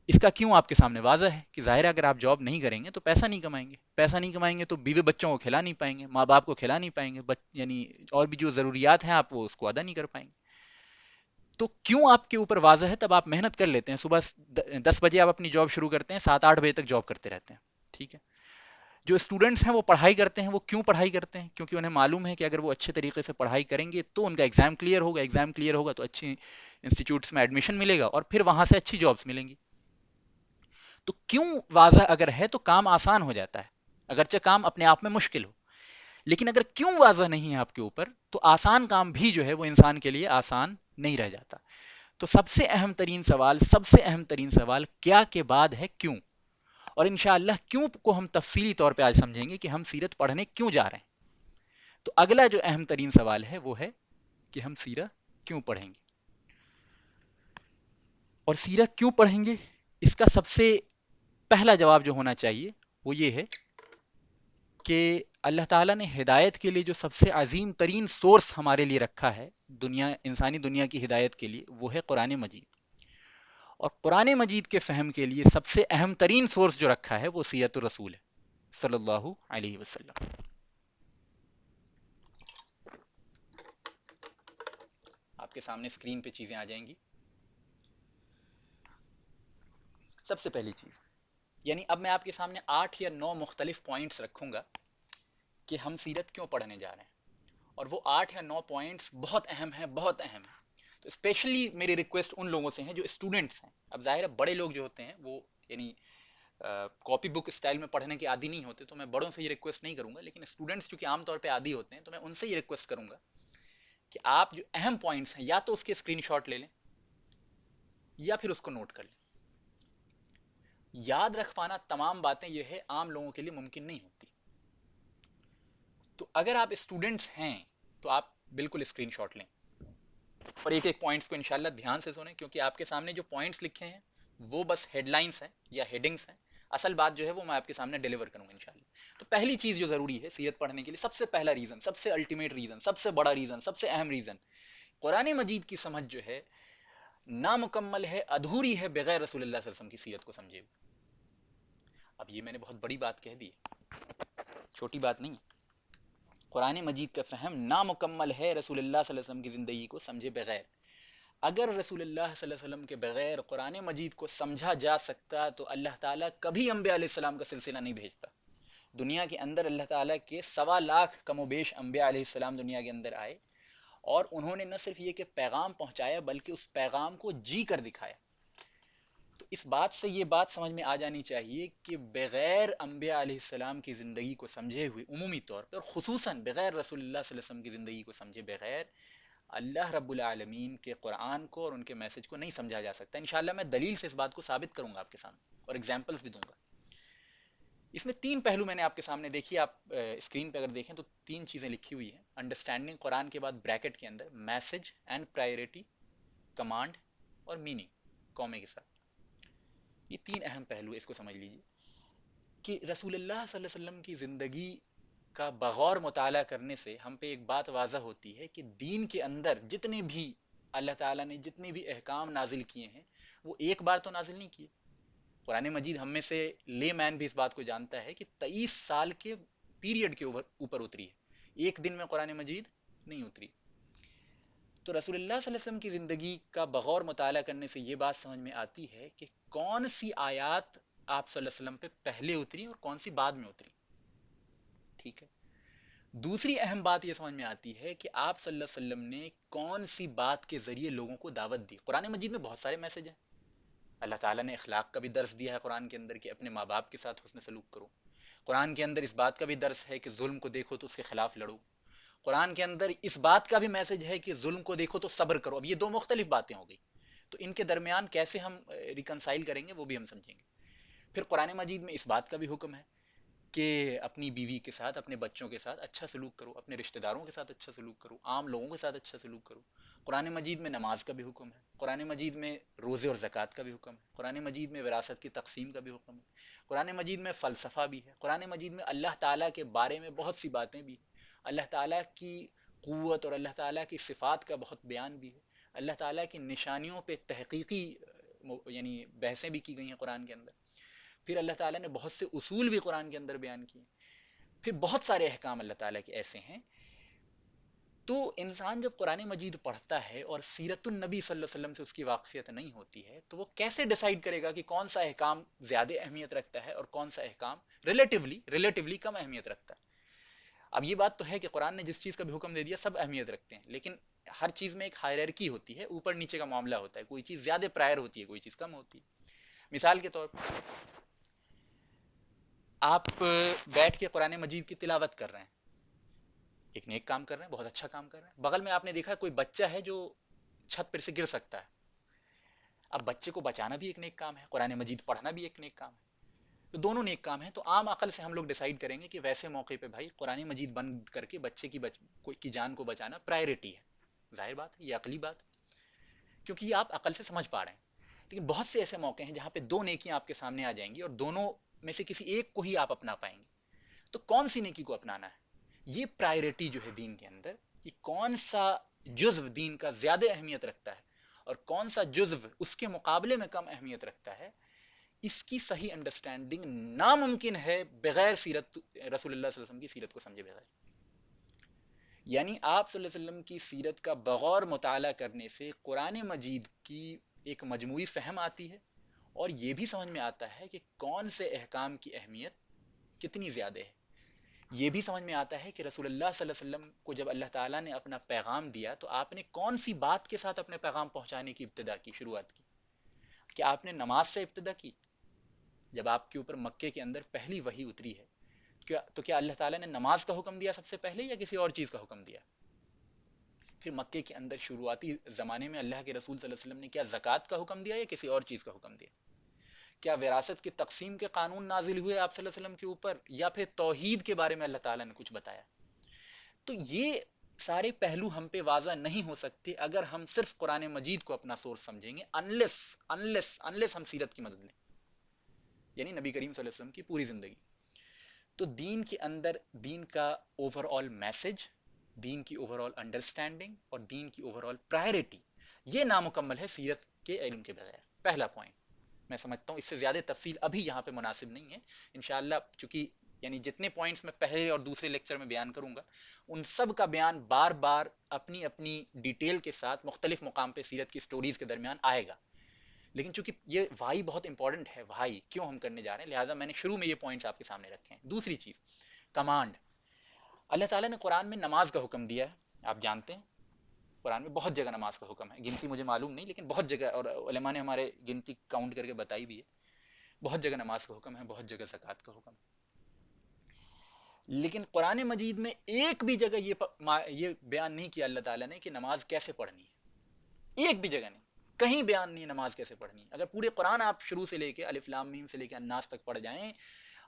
S1: اس کا کیوں آپ کے سامنے واضح ہے کہ ظاہر ہے اگر آپ جاب نہیں کریں گے تو پیسہ نہیں کمائیں گے, پیسہ نہیں کمائیں گے تو بیوی بچوں کو کھلا نہیں پائیں گے, ماں باپ کو کھلا نہیں پائیں گے, یعنی اور بھی جو ضروریات ہیں آپ وہ اس کو ادا نہیں کر پائیں گے. تو کیوں آپ کے اوپر واضح ہے, تب آپ محنت کر لیتے ہیں. صبح 10 بجے آپ اپنی جاب شروع کرتے ہیں, 7-8 بجے تک جاب کرتے رہتے ہیں, ٹھیک ہے. جو اسٹوڈنٹس ہیں وہ پڑھائی کرتے ہیں, وہ کیوں پڑھائی کرتے ہیں, کیونکہ انہیں معلوم ہے کہ اگر وہ اچھے طریقے سے پڑھائی کریں گے تو ان کا ایگزام کلیئر ہوگا, ایگزام کلیئر ہوگا تو اچھی انسٹیٹیوٹس میں ایڈمیشن ملے گا اور پھر وہاں سے اچھی جابس ملیں گی. تو کیوں واضح اگر ہے تو کام آسان ہو جاتا ہے, اگرچہ کام اپنے آپ میں مشکل ہو. لیکن اگر کیوں واضح نہیں ہے آپ کے اوپر تو آسان کام بھی جو ہے وہ انسان کے لیے آسان نہیں رہ جاتا. تو سب سے اہم ترین سوال, سب سے اہم ترین سوال کیا کے بعد ہے کیوں. اور انشاءاللہ کیوں کو ہم تفصیلی طور پہ آج سمجھیں گے کہ ہم سیرت پڑھنے کیوں جا رہے ہیں. تو اگلا جو اہم ترین سوال ہے وہ ہے کہ ہم سیرہ کیوں پڑھیں گے. اور سیرہ کیوں پڑھیں گے, اس کا سب سے پہلا جواب جو ہونا چاہیے وہ یہ ہے کہ اللہ تعالیٰ نے ہدایت کے لیے جو سب سے عظیم ترین سورس ہمارے لیے رکھا ہے انسانی دنیا کی ہدایت کے لیے, وہ ہے قرآن مجید. اور قرآن مجید کے فہم کے لیے سب سے اہم ترین سورس جو رکھا ہے وہ سیرت الرسول ہے صلی اللہ علیہ وسلم. آپ کے سامنے اسکرین پہ چیزیں آ جائیں گی. سب سے پہلی چیز, یعنی اب میں آپ کے سامنے 8 یا 9 مختلف پوائنٹس رکھوں گا کہ ہم سیرت کیوں پڑھنے جا رہے ہیں, اور وہ 8 یا 9 پوائنٹس بہت اہم ہیں, بہت اہم ہیں. تو اسپیشلی میری ریکویسٹ ان لوگوں سے ہیں جو اسٹوڈنٹس ہیں. اب ظاہر ہے بڑے لوگ جو ہوتے ہیں وہ یعنی کاپی بک اسٹائل میں پڑھنے کے عادی نہیں ہوتے, تو میں بڑوں سے یہ ریکویسٹ نہیں کروں گا, لیکن اسٹوڈنٹس چونکہ عام طور پہ عادی ہوتے ہیں تو میں ان سے یہ ریکویسٹ کروں گا کہ آپ جو اہم پوائنٹس ہیں یا تو اس کے اسکرین شاٹ لے لیں یا پھر اس کو نوٹ کر لیں. یاد رکھ پانا تمام باتیں یہ ہے عام لوگوں کے لیے ممکن نہیں ہوتی. تو اگر آپ اسٹوڈنٹس ہیں تو آپ بالکل اسکرین شاٹ لیں اور ایک ایک پوائنٹس کو انشاءاللہ دھیان سے سنیں, کیونکہ آپ کے سامنے جو پوائنٹس لکھے ہیں وہ بس ہیڈ لائنس ہیں یا ہیڈنگس ہیں, اصل بات جو ہے وہ میں آپ کے سامنے ڈیلیور کروں گا انشاءاللہ. تو پہلی چیز جو ضروری ہے سیرت پڑھنے کے لیے, سب سے پہلا ریزن, سب سے الٹیمیٹ ریزن, سب سے بڑا ریزن, سب سے اہم ریزن, قرآن مجید کی سمجھ جو ہے نامکمل ہے, ادھوری ہے بغیر رسول اللہ صلی اللہ علیہ وسلم کی سیرت کو سمجھے ہوئے. اب یہ میں نے بہت بڑی بات کہہ دی, چھوٹی بات نہیں ہے. قرآن مجید کا فہم نامکمل ہے رسول اللہ صلی اللہ علیہ وسلم کی زندگی کو سمجھے بغیر. اگر رسول اللہ صلی اللہ علیہ وسلم کے بغیر قرآن مجید کو سمجھا جا سکتا تو اللہ تعالیٰ کبھی انبیاء علیہ السلام کا سلسلہ نہیں بھیجتا. دنیا کے اندر اللہ تعالیٰ کے 1.25 کم و بیش انبیاء علیہ السلام دنیا کے اندر آئے, اور انہوں نے نہ صرف یہ کہ پیغام پہنچایا بلکہ اس پیغام کو جی کر دکھایا. تو اس بات سے یہ بات سمجھ میں آ جانی چاہیے کہ بغیر انبیاء علیہ السلام کی زندگی کو سمجھے ہوئے عمومی طور پر, اور خصوصاً بغیر رسول اللہ صلی اللہ علیہ وسلم کی زندگی کو سمجھے بغیر اللہ رب العالمین کے قرآن کو اور ان کے میسج کو نہیں سمجھا جا سکتا. انشاءاللہ میں دلیل سے اس بات کو ثابت کروں گا آپ کے سامنے اور ایگزامپلس بھی دوں گا. اس میں تین پہلو میں نے آپ کے سامنے دیکھی. آپ اسکرین پہ اگر دیکھیں تو تین چیزیں لکھی ہوئی ہیں. انڈرسٹینڈنگ قرآن کے بعد بریکٹ کے اندر میسج اینڈ پرائیورٹی، کمانڈ اور میننگ کومے کے ساتھ. یہ تین اہم پہلو اس کو سمجھ لیجیے کہ رسول اللہ صلی اللہ علیہ وسلم کی زندگی کا بغور مطالعہ کرنے سے ہم پہ ایک بات واضح ہوتی ہے کہ دین کے اندر جتنے بھی اللہ تعالیٰ نے جتنے بھی احکام نازل کیے ہیں وہ ایک بار تو نازل نہیں کیے. قرآن مجید ہم میں سے لے مین بھی اس بات کو جانتا ہے کہ 23 سال کے پیریڈ کے اوپر اتری ہے. ایک دن میں قرآن مجید نہیں اتری. تو رسول اللہ صلی اللہ علیہ وسلم کی زندگی کا بغور مطالعہ کرنے سے یہ بات سمجھ میں آتی ہے کہ کون سی آیات آپ صلی اللہ علیہ وسلم پہ پہلے اتری اور کون سی بعد میں اتری. ٹھیک ہے. دوسری اہم بات یہ سمجھ میں آتی ہے کہ آپ صلی اللہ علیہ وسلم نے کون سی بات کے ذریعے لوگوں کو دعوت دی. قرآن مجید میں بہت سارے میسج ہیں. اللہ تعالیٰ نے اخلاق کا بھی درس دیا ہے قرآن کے اندر کہ اپنے ماں باپ کے ساتھ حسن سلوک کرو. قرآن کے اندر اس بات کا بھی درس ہے کہ ظلم کو دیکھو تو اس کے خلاف لڑو. قرآن کے اندر اس بات کا بھی میسج ہے کہ ظلم کو دیکھو تو صبر کرو. اب یہ دو مختلف باتیں ہو گئی تو ان کے درمیان کیسے ہم ریکنسائل کریں گے وہ بھی ہم سمجھیں گے. پھر قرآن مجید میں اس بات کا بھی حکم ہے کہ اپنی بیوی کے ساتھ، اپنے بچوں کے ساتھ اچھا سلوک کرو، اپنے رشتہ داروں کے ساتھ اچھا سلوک کرو، عام لوگوں کے ساتھ اچھا سلوک کرو. قرآن مجید میں نماز کا بھی حکم ہے. قرآن مجید میں روزے اور زکوٰۃ کا بھی حکم ہے. قرآن مجید میں وراثت کی تقسیم کا بھی حکم ہے. قرآن مجید میں فلسفہ بھی ہے. قرآن مجید میں اللہ تعالیٰ کے بارے میں بہت سی باتیں بھی ہیں. اللہ تعالیٰ کی قوت اور اللہ تعالیٰ کی صفات کا بہت بیان بھی ہے. اللہ تعالیٰ کی نشانیوں پہ تحقیقی یعنی بحثیں بھی کی گئی ہیں قرآن کے اندر. پھر اللہ تعالیٰ نے بہت سے اصول بھی قرآن کے اندر بیان کیے. پھر بہت سارے احکام اللہ تعالیٰ کے ایسے ہیں. تو انسان جب قرآن مجید پڑھتا ہے اور سیرت النبی صلی اللہ علیہ وسلم سے اس کی واقفیت نہیں ہوتی ہے تو وہ کیسے ڈیسائیڈ کرے گا کہ کون سا احکام زیادہ اہمیت رکھتا ہے اور کون سا احکام ریلیٹیولی کم اہمیت رکھتا ہے. اب یہ بات تو ہے کہ قرآن نے جس چیز کا بھی حکم دے دیا سب اہمیت رکھتے ہیں، لیکن ہر چیز میں ایک ہائرارکی ہوتی ہے، اوپر نیچے کا معاملہ ہوتا ہے. کوئی چیز زیادہ پرائر ہوتی ہے، کوئی چیز کم ہوتی ہے. مثال کے طور پر آپ بیٹھ کے قرآن مجید کی تلاوت کر رہے ہیں، ایک نیک کام کر رہے ہیں، بہت اچھا کام کر رہے ہیں. بغل میں آپ نے دیکھا کوئی بچہ ہے جو چھت پر سے گر سکتا ہے. اب بچے کو بچانا بھی ایک نیک کام ہے، قرآن مجید پڑھنا بھی ایک نیک کام ہے. تو دونوں نیک کام ہیں. تو عام عقل سے ہم لوگ ڈیسائیڈ کریں گے کہ ویسے موقع پہ بھائی قرآن مجید بند کر کے بچے کی جان کو بچانا پرائرٹی ہے. ظاہر بات ہے، یہ عقلی بات ہے کیونکہ یہ آپ عقل سے سمجھ پا رہے ہیں. لیکن بہت سے ایسے موقع ہیں جہاں پہ دو نیکیاں آپ کے سامنے آ جائیں گی اور دونوں میں سے کسی ایک کو ہی آپ اپنا پائیں گے. تو کون سی نیکی کو اپنانا ہے، یہ پرائرٹی جو ہے دین کے اندر، کہ کون سا جزو دین کا زیادہ اہمیت رکھتا ہے اور کون سا جزو اس کے مقابلے میں کم اہمیت رکھتا ہے، اس کی صحیح انڈرسٹینڈنگ ناممکن ہے بغیر سیرت رسول اللہ صلی اللہ علیہ وسلم کی سیرت کو سمجھے بغیر. یعنی آپ صلی اللہ علیہ وسلم کی سیرت کا بغور مطالعہ کرنے سے قرآن مجید کی ایک مجموعی فہم آتی ہے اور یہ بھی سمجھ میں آتا ہے کہ کون سے احکام کی اہمیت کتنی زیادہ ہے. یہ بھی سمجھ میں آتا ہے کہ رسول اللہ صلی اللہ علیہ وسلم کو جب اللہ تعالیٰ نے اپنا پیغام دیا تو آپ نے کون سی بات کے ساتھ اپنے پیغام پہنچانے کی ابتدا کی، شروعات کی. کہ آپ نے نماز سے ابتدا کی جب آپ کے اوپر مکے کے اندر پہلی وحی اتری ہے. تو کیا اللہ تعالیٰ نے نماز کا حکم دیا سب سے پہلے یا کسی اور چیز کا حکم دیا؟ پھر مکے کے اندر شروعاتی زمانے میں اللہ کے رسول صلی اللہ علیہ وسلم نے کیا زکوٰۃ کا حکم دیا یا کسی اور چیز کا حکم دیا؟ کیا وراثت کی تقسیم کے قانون نازل ہوئے آپ صلی اللہ علیہ وسلم کے اوپر یا پھر توحید کے بارے میں اللہ تعالیٰ نے کچھ بتایا؟ تو یہ سارے پہلو ہم پہ واضح نہیں ہو سکتے اگر ہم صرف قرآن مجید کو اپنا سورس سمجھیں گے، انلیس ہم سیرت کی مدد لیں، یعنی نبی کریم صلی اللہ علیہ وسلم کی پوری زندگی. تو دین کے اندر دین کا اوور آل میسج، دین کی اوور آل انڈرسٹینڈنگ اور دین کی اوور آل پرائرٹی یہ نامکمل ہے سیرت کے علم کے بغیر. پہلا پوائنٹ میں سمجھتا ہوں اس سے زیادہ تفصیل ابھی یہاں پہ مناسب نہیں ہے. انشاءاللہ چونکہ یعنی جتنے پوائنٹس میں پہلے اور دوسرے لیکچر میں بیان کروں گا ان سب کا بیان بار بار اپنی اپنی ڈیٹیل کے ساتھ مختلف مقام پہ سیرت کی سٹوریز کے درمیان آئے گا. لیکن چونکہ یہ وائی بہت امپورٹنٹ ہے، وائی کیوں ہم کرنے جا رہے ہیں، لہٰذا میں نے شروع میں یہ پوائنٹس آپ کے سامنے رکھے ہیں. دوسری چیز کمانڈ. اللہ تعالیٰ نے قرآن میں نماز کا حکم دیا ہے. آپ جانتے ہیں قرآن میں بہت جگہ نماز کا حکم ہے، گنتی مجھے معلوم نہیں لیکن بہت جگہ، اور علماء نے ہمارے گنتی کاؤنٹ کر کے بتائی بھی ہے. بہت جگہ نماز کا حکم ہے، بہت جگہ زکوٰۃ کا حکم ہے. لیکن قرآن مجید میں ایک بھی جگہ یہ بیان نہیں کیا اللہ تعالیٰ نے کہ نماز کیسے پڑھنی ہے، ایک بھی جگہ نہیں، کہیں بیان نہیں ہے نماز کیسے پڑھنی ہے۔ اگر پورے قرآن آپ شروع سے لے کے الف لام میم سے لے کے الناس تک پڑھ جائیں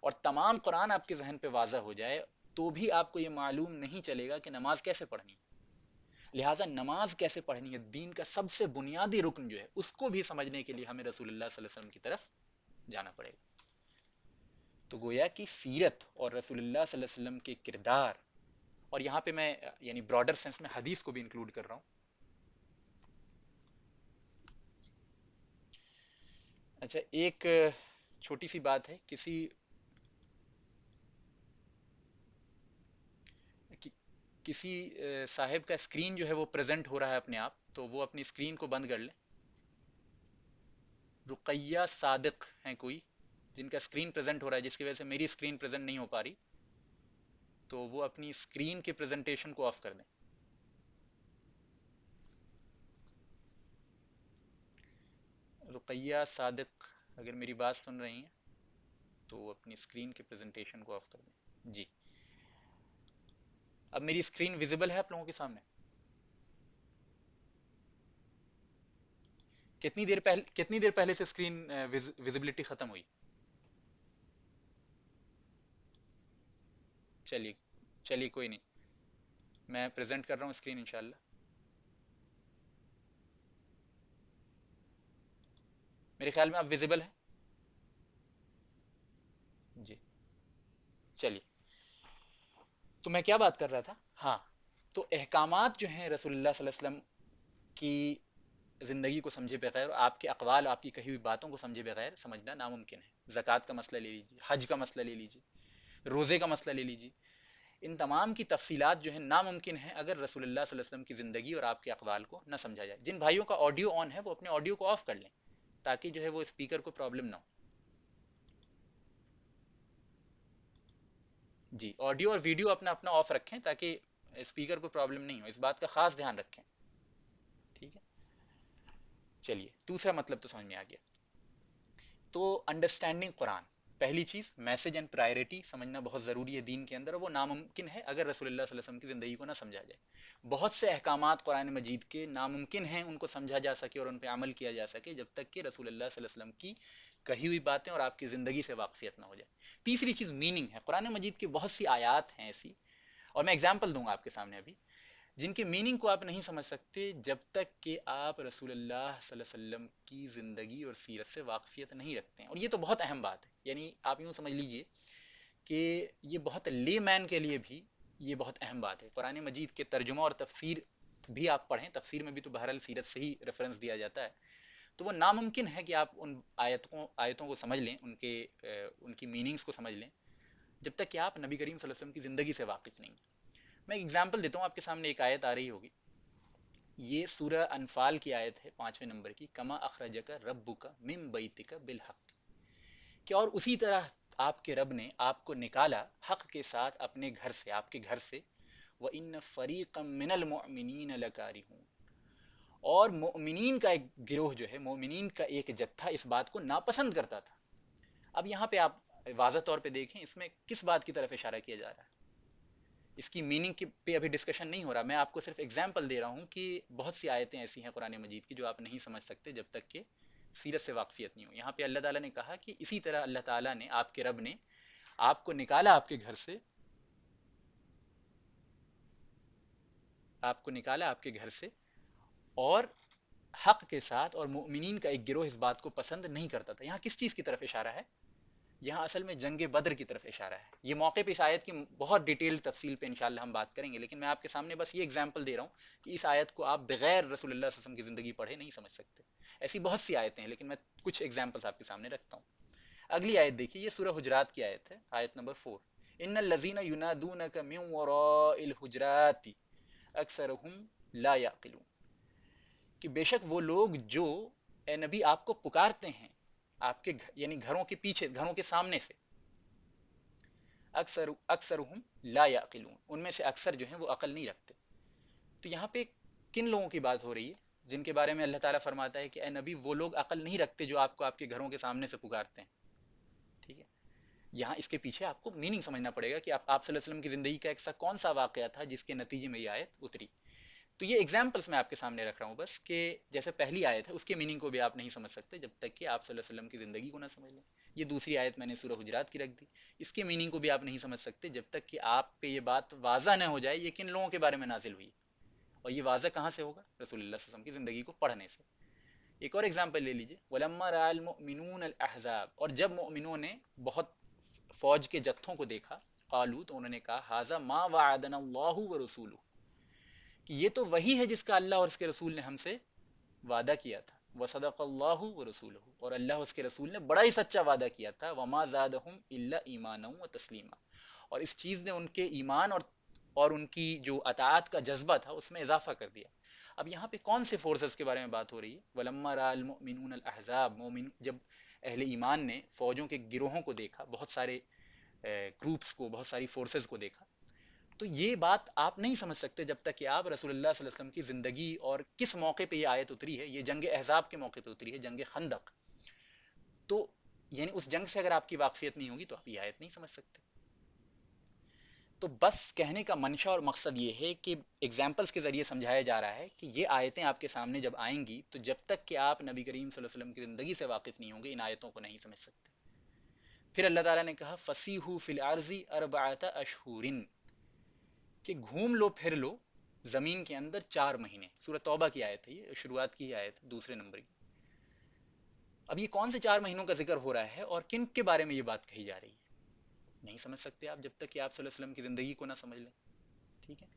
S1: اور تمام قرآن آپ کے ذہن پہ واضح ہو جائے، تو بھی آپ کو یہ معلوم نہیں چلے گا کہ نماز کیسے پڑھنی ہے۔ لہٰذا نماز کیسے پڑھنی ہے، دین کا سب سے بنیادی رکن جو ہے، اس کو بھی سمجھنے کے لیے ہمیں رسول اللہ صلی اللہ علیہ وسلم کی طرف جانا پڑے گا۔ تو گویا کہ سیرت اور رسول اللہ صلی اللہ علیہ وسلم کے کردار، اور یہاں پہ میں یعنی براڈر سینس میں حدیث کو بھی انکلوڈ کر رہا ہوں۔ اچھا، ایک چھوٹی سی بات ہے، کسی صاحب کا اسکرین جو ہے وہ پریزنٹ ہو رہا ہے اپنے آپ، تو وہ اپنی اسکرین کو بند کر لیں۔ رقیہ صادق ہیں کوئی جن کا اسکرین پریزنٹ ہو رہا ہے، جس کی وجہ سے میری اسکرین پریزنٹ نہیں ہو پا رہی، تو وہ اپنی اسکرین کے پریزنٹیشن کو آف کر دیں۔ رقیہ صادق اگر میری بات سن رہی ہیں تو وہ اپنی اسکرین کے پریزنٹیشن کو آف کر دیں جی۔ اب میری اسکرین ویزیبل ہے آپ لوگوں کے سامنے؟ کتنی دیر پہلے سے اسکرین ویزیبلٹی ختم ہوئی؟ چلیے چلیے کوئی نہیں، میں پریزنٹ کر رہا ہوں اسکرین انشاءاللہ۔ میرے خیال میں اب ویزیبل ہے جی۔ چلیے، تو میں کیا بات کر رہا تھا؟ ہاں، تو احکامات جو ہیں رسول اللہ صلی اللہ علیہ وسلم کی زندگی کو سمجھے بغیر، اور آپ کے اقوال، آپ کی کہی ہوئی باتوں کو سمجھے بغیر سمجھنا ناممکن ہے۔ زکوٰۃ کا مسئلہ لے لیجیے، حج کا مسئلہ لے لیجیے، روزے کا مسئلہ لے لیجیے، ان تمام کی تفصیلات جو ہیں ناممکن ہیں اگر رسول اللہ صلی اللہ علیہ وسلم کی زندگی اور آپ کے اقوال کو نہ سمجھا جائے۔ جن بھائیوں کا آڈیو آن ہے وہ اپنے آڈیو کو آف کر لیں تاکہ جو ہے وہ اسپیکر کو پرابلم نہ ہو۔ جی، آڈیو اور ویڈیو اپنا اپنا آف رکھیں تاکہ اسپیکر کو پرابلم نہیں ہو، اس بات کا خاص دھیان رکھیں، ٹھیک ہے؟ چلیے، دوسرا مطلب تو سمجھ میں آ گیا۔ تو انڈرسٹینڈنگ قرآن، پہلی چیز میسج اینڈ پرائرٹی سمجھنا بہت ضروری ہے دین کے اندر، اور وہ ناممکن ہے اگر رسول اللہ صلی اللہ علیہ وسلم کی زندگی کو نہ سمجھا جائے۔ بہت سے احکامات قرآن مجید کے ناممکن ہیں ان کو سمجھا جا سکے اور ان پہ عمل کیا جا سکے جب تک کہ رسول اللہ صلی اللہ علیہ وسلم کی کہی ہوئی باتیں اور آپ کی زندگی سے واقفیت نہ ہو جائے۔ تیسری چیز میننگ ہے۔ قرآن مجید کی بہت سی آیات ہیں ایسی، اور میں اگزامپل دوں گا آپ کے سامنے ابھی، جن کے میننگ کو آپ نہیں سمجھ سکتے جب تک کہ آپ رسول اللہ صلی اللہ علیہ وسلم کی زندگی اور سیرت سے واقفیت نہیں رکھتے ہیں۔ اور یہ تو بہت اہم بات ہے، یعنی آپ یوں سمجھ لیجئے کہ یہ بہت لے مین کے لیے بھی یہ بہت اہم بات ہے۔ قرآن مجید کے ترجمہ اور تفسیر بھی آپ پڑھیں، تفسیر میں بھی تو بہرحال سیرت سے ہی ریفرنس دیا جاتا ہے، تو وہ ناممکن ہے کہ آپ ان آیتوں کو سمجھ لیں، ان کی میننگز کو سمجھ لیں جب تک کہ آپ نبی کریم صلی اللہ علیہ وسلم کی زندگی سے واقف نہیں ہیں۔ میں ایک ایگزامپل دیتا ہوں، آپ کے سامنے ایک آیت آ رہی ہوگی، یہ سورہ انفال کی آیت ہے 5ویں نمبر کی، کما اخرجک ربک من بیتک بالحق، کہ اور اسی طرح آپ کے رب نے آپ کو نکالا حق کے ساتھ اپنے گھر سے، آپ کے گھر سے، وَإِنَّ فَرِيقًا مِّنَ الْمُؤْمِنِينَ لَكَارِهُونَ، اور مومنین کا ایک گروہ جو ہے، مومنین کا ایک جتھا اس بات کو ناپسند کرتا تھا۔ اب یہاں پہ آپ واضح طور پہ دیکھیں اس میں کس بات کی طرف اشارہ کیا جا رہا ہے؟ اس کی میننگ پہ ابھی ڈسکشن نہیں ہو رہا، میں آپ کو صرف اگزامپل دے رہا ہوں کہ بہت سی آیتیں ایسی ہیں قرآن مجید کی جو آپ نہیں سمجھ سکتے جب تک کہ سیرت سے واقفیت نہیں ہو۔ یہاں پہ اللہ تعالیٰ نے کہا کہ اسی طرح اللہ تعالیٰ نے، آپ کے رب نے آپ کو نکالا آپ کے گھر سے، آپ کو نکالا آپ کے گھر سے، اور حق کے ساتھ، اور مؤمنین کا ایک گروہ اس بات کو پسند نہیں کرتا تھا۔ یہاں کس چیز کی طرف اشارہ ہے؟ یہاں اصل میں جنگ بدر کی طرف اشارہ ہے۔ یہ موقع پہ اس آیت کی بہت ڈیٹیلڈ تفصیل پہ انشاءاللہ ہم بات کریں گے، لیکن میں آپ کے سامنے بس یہ ایگزامپل دے رہا ہوں کہ اس آیت کو آپ بغیر رسول اللہ صلی اللہ علیہ وسلم کی زندگی پڑھے نہیں سمجھ سکتے۔ ایسی بہت سی آیتیں ہیں، لیکن میں کچھ ایگزامپلس آپ کے سامنے رکھتا ہوں۔ اگلی آیت دیکھیے، یہ سورہ حجرات کی آیت ہے، آیت نمبر 4، ان الذین ینادونک من وراء الحجرات اکثرهم لا یعقلون، کہ بے شک وہ لوگ جو اے نبی آپ کو پکارتے ہیں آپ کے یعنی گھروں کے پیچھے، گھروں کے سامنے سے، اکثرهم لا یعقلون، ان میں سے اکثر جو ہیں وہ عقل نہیں رکھتے۔ تو یہاں پہ کن لوگوں کی بات ہو رہی ہے جن کے بارے میں اللہ تعالیٰ فرماتا ہے کہ اے نبی وہ لوگ عقل نہیں رکھتے جو آپ کو آپ کے گھروں کے سامنے سے پکارتے ہیں، ٹھیک ہے؟ یہاں اس کے پیچھے آپ کو میننگ سمجھنا پڑے گا کہ آپ صلی اللہ علیہ وسلم کی زندگی کا ایسا کون سا واقعہ تھا جس کے نتیجے میں یہ آیت اتری. تو یہ ایگزامپلس میں آپ کے سامنے رکھ رہا ہوں بس، کہ جیسے پہلی آیت ہے اس کے میننگ کو بھی آپ نہیں سمجھ سکتے جب تک کہ آپ صلی اللہ علیہ وسلم کی زندگی کو نہ سمجھ لیں. یہ دوسری آیت میں نے سورہ حجرات کی رکھ دی، اس کے میننگ کو بھی آپ نہیں سمجھ سکتے جب تک کہ آپ پہ یہ بات واضح نہ ہو جائے یہ کن لوگوں کے بارے میں نازل ہوئی. اور یہ واضح کہاں سے ہوگا؟ رسول اللہ صلی اللہ علیہ وسلم کی زندگی کو پڑھنے سے. ایک اور ایگزامپل لے لیجیے، وَلَمَّا رَأَى الْمُؤْمِنُونَ الْأَحْزَابَ، اور جب مؤمنوں نے بہت فوج کے جتھوں کو دیکھا، قالو، تو انہوں نے کہا، ھذا ما وعدنا اللہ ورسولہ، کہ یہ تو وہی ہے جس کا اللہ اور اس کے رسول نے ہم سے وعدہ کیا تھا. وصدق اللہ ورسولہ، اور اللہ اور اس کے رسول نے بڑا ہی سچا وعدہ کیا تھا. وما زادہم الا ایمانا وتسلیما، اور اس چیز نے ان کے ایمان اور ان کی جو اطاعت کا جذبہ تھا اس میں اضافہ کر دیا. اب یہاں پہ کون سے فورسز کے بارے میں بات ہو رہی ہے؟ ولما را المؤمنون الاحزاب، مومن جب اہل ایمان نے فوجوں کے گروہوں کو دیکھا، بہت سارے گروپس کو، بہت ساری فورسز کو دیکھا. تو یہ بات آپ نہیں سمجھ سکتے جب تک کہ آپ رسول اللہ صلی اللہ علیہ وسلم کی زندگی اور کس موقع پہ یہ آیت اتری ہے. یہ جنگ احزاب کے موقع پہ اتری ہے، جنگ خندق. تو یعنی اس جنگ سے اگر آپ کی واقفیت نہیں ہوگی تو آپ یہ آیت نہیں سمجھ سکتے. تو بس کہنے کا منشا اور مقصد یہ ہے کہ ایگزامپلس کے ذریعے سمجھایا جا رہا ہے کہ یہ آیتیں آپ کے سامنے جب آئیں گی تو جب تک کہ آپ نبی کریم صلی اللہ علیہ وسلم کی زندگی سے واقف نہیں ہوں گے ان آیتوں کو نہیں سمجھ سکتے. پھر اللہ تعالیٰ نے کہا فَسِیحُوا فِی الْأَرْضِ أَرْبَعَةَ أَشْهُرٍ، کہ گھوم لو پھر لو زمین کے اندر 4 مہینے. سورہ توبہ کی آیت ہے، یہ شروعات کی آیت دوسرے نمبر کی. اب یہ کون سے 4 مہینوں کا ذکر ہو رہا ہے اور کن کے بارے میں یہ بات کہی جا رہی ہے؟ نہیں سمجھ سکتے آپ جب تک کہ آپ صلی اللہ علیہ وسلم کی زندگی کو نہ سمجھ لیں. ٹھیک ہے،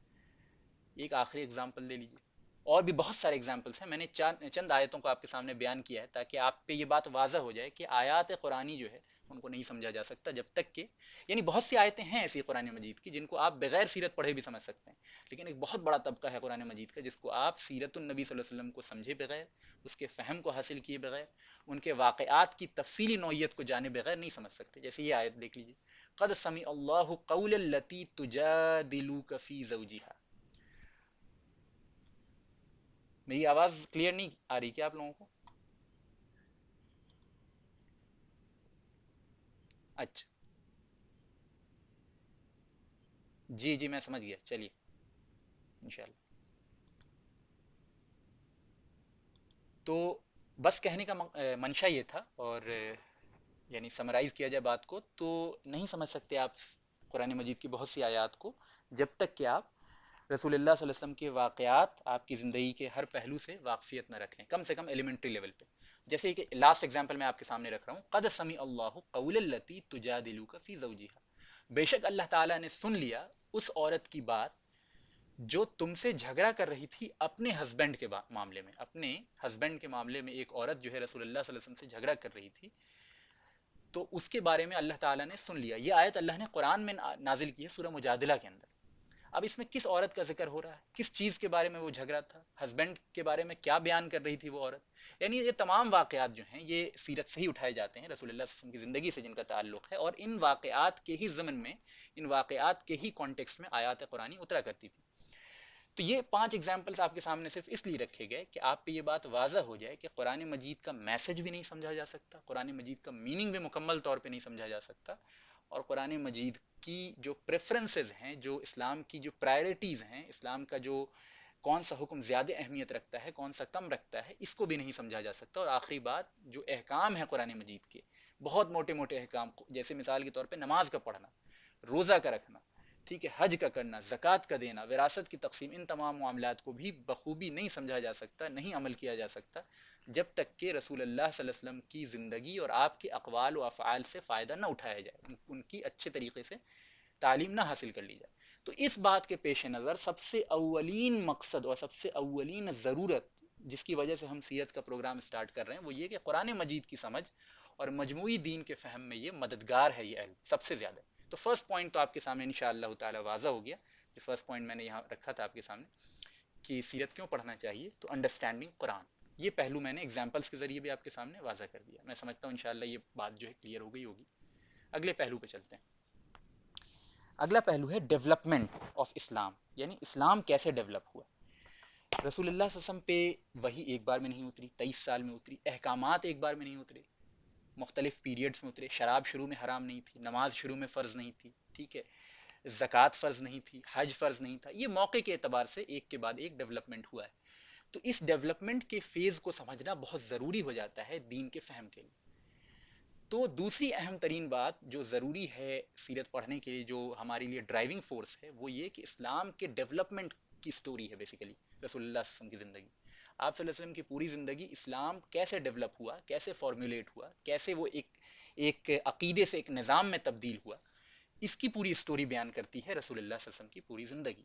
S1: ایک آخری اگزامپل لے لیجیے. اور بھی بہت سارے اگزامپلس ہیں، میں نے چند آیتوں کو آپ کے سامنے بیان کیا ہے تاکہ آپ پہ یہ بات واضح ہو جائے کہ آیات قرآنی جو ہے ان کو نہیں سمجھا جا سکتا جب تک کہ، یعنی بہت سی آیتیں ہیں ایسی قرآن مجید کی جن کو آپ بغیر سیرت پڑھے بھی سمجھ سکتے ہیں، لیکن ایک بہت بڑا طبقہ ہے قرآن مجید کا جس کو آپ سیرت النبی صلی اللہ علیہ وسلم کو سمجھے بغیر، اس کے فہم کو حاصل کیے بغیر، ان کے واقعات کی تفصیلی نوعیت کو جانے بغیر نہیں سمجھ سکتے. جیسے یہ آیت دیکھ لیجیے، قد سمع اللہ قول التی تجادلک فی زوجہا. میری آواز کلیئر نہیں آ رہی کیا آپ لوگوں کو؟ اچھا، جی جی میں سمجھ گیا، چلیے انشاءاللہ. تو بس کہنے کا منشا یہ تھا، اور یعنی سمرائز کیا جائے بات کو تو نہیں سمجھ سکتے آپ قرآن مجید کی بہت سی آیات کو جب تک کہ آپ رسول اللہ صلی اللہ علیہ وسلم کے واقعات، آپ کی زندگی کے ہر پہلو سے واقفیت نہ رکھ لیں، کم سے کم ایلیمنٹری لیول پہ. جیسے کہ لاسٹ ایگزامپل میں آپ کے سامنے رکھ رہا ہوں، قد سمع اللہ قول التی تجادلک فی زوجہا، بے شک اللہ تعالیٰ نے سن لیا اس عورت کی بات جو تم سے جھگڑا کر رہی تھی اپنے ہسبینڈ کے معاملے میں. اپنے ہسبینڈ کے معاملے میں ایک عورت جو ہے رسول اللہ صلی اللہ علیہ وسلم سے جھگڑا کر رہی تھی، تو اس کے بارے میں اللہ تعالیٰ نے سن لیا. یہ آیت اللہ نے قرآن میں نازل کی ہے سورہ مجادلہ کے اندر. اب اس میں کس عورت کا ذکر ہو رہا ہے؟ کس چیز کے بارے میں وہ جھگڑا تھا؟ ہسبینڈ کے بارے میں کیا بیان کر رہی تھی وہ عورت؟ یعنی یہ تمام واقعات جو ہیں یہ سیرت سے ہی اٹھائے جاتے ہیں، رسول اللہ صلی اللہ علیہ وسلم کی زندگی سے جن کا تعلق ہے، اور ان واقعات کے ہی ضمن میں، ان واقعات کے ہی کانٹیکسٹ میں آیات قرآنی اترا کرتی تھی. تو یہ 5 ایگزامپلس آپ کے سامنے صرف اس لیے رکھے گئے کہ آپ پہ یہ بات واضح ہو جائے کہ قرآن مجید کا میسج بھی نہیں سمجھا جا سکتا، قرآن مجید کا میننگ بھی مکمل طور پہ نہیں سمجھا جا سکتا، اور قرآن مجید کی جو پریفرنسز ہیں، جو اسلام کی جو پرائرٹیز ہیں، اسلام کا جو کون سا حکم زیادہ اہمیت رکھتا ہے، کون سا کم رکھتا ہے، اس کو بھی نہیں سمجھا جا سکتا. اور آخری بات، جو احکام ہیں قرآن مجید کے، بہت موٹے موٹے احکام، جیسے مثال کے طور پہ نماز کا پڑھنا، روزہ کا رکھنا، ٹھیک ہے، حج کا کرنا، زکوٰۃ کا دینا، وراثت کی تقسیم، ان تمام معاملات کو بھی بخوبی نہیں سمجھا جا سکتا، نہیں عمل کیا جا سکتا جب تک کہ رسول اللہ صلی اللہ علیہ وسلم کی زندگی اور آپ کے اقوال و افعال سے فائدہ نہ اٹھایا جائے، ان کی اچھے طریقے سے تعلیم نہ حاصل کر لی جائے. تو اس بات کے پیش نظر سب سے اولین مقصد اور سب سے اولین ضرورت جس کی وجہ سے ہم سیرت کا پروگرام اسٹارٹ کر رہے ہیں وہ یہ کہ قرآن مجید کی سمجھ اور مجموعی دین کے فہم میں یہ مددگار ہے، یہ علم سب سے زیادہ. تو فرسٹ پوائنٹ تو آپ کے سامنے انشاءاللہ تعالی واضح ہو گیا. جو فرسٹ پوائنٹ میں نے یہاں رکھا تھا آپ کے سامنے کہ سیرت کیوں پڑھنا چاہیے، تو انڈرسٹینڈنگ قرآن، یہ پہلو میں نے ایگزامپلس کے ذریعے بھی آپ کے سامنے واضح کر دیا. میں سمجھتا ہوں انشاءاللہ یہ بات جو ہے کلیئر ہو گئی ہوگی. اگلے پہلو پہ چلتے ہیں. اگلا پہلو ہے ڈیولپمنٹ آف اسلام، یعنی اسلام کیسے ڈیولپ ہوا. رسول اللہ صلی اللہ علیہ وسلم پہ وہی ایک بار میں نہیں اتری، 23 سال میں اتری، احکامات ایک بار میں نہیں اترے. مختلف پیریڈز میں اترے. شراب شروع میں حرام نہیں تھی, نماز شروع میں فرض نہیں تھی, ٹھیک ہے, زکوٰۃ فرض نہیں تھی, حج فرض نہیں تھا. یہ موقع کے اعتبار سے ایک کے بعد ایک ڈیولپمنٹ ہوا ہے. تو اس ڈیولپمنٹ کے فیز کو سمجھنا بہت ضروری ہو جاتا ہے دین کے فہم کے لیے. تو دوسری اہم ترین بات جو ضروری ہے سیرت پڑھنے کے لیے, جو ہمارے لیے ڈرائیونگ فورس ہے, وہ یہ کہ اسلام کے ڈیولپمنٹ کی سٹوری ہے بیسیکلی رسول اللہ صلی اللہ علیہ وسلم کی زندگی. آپ صلی اللہ علیہ وسلم کی پوری زندگی اسلام کیسے ڈیولپ ہوا, کیسے فارمولیٹ ہوا, کیسے وہ ایک عقیدے سے ایک نظام میں تبدیل ہوا, اس کی پوری سٹوری بیان کرتی ہے رسول اللہ صلی اللہ علیہ وسلم کی پوری زندگی.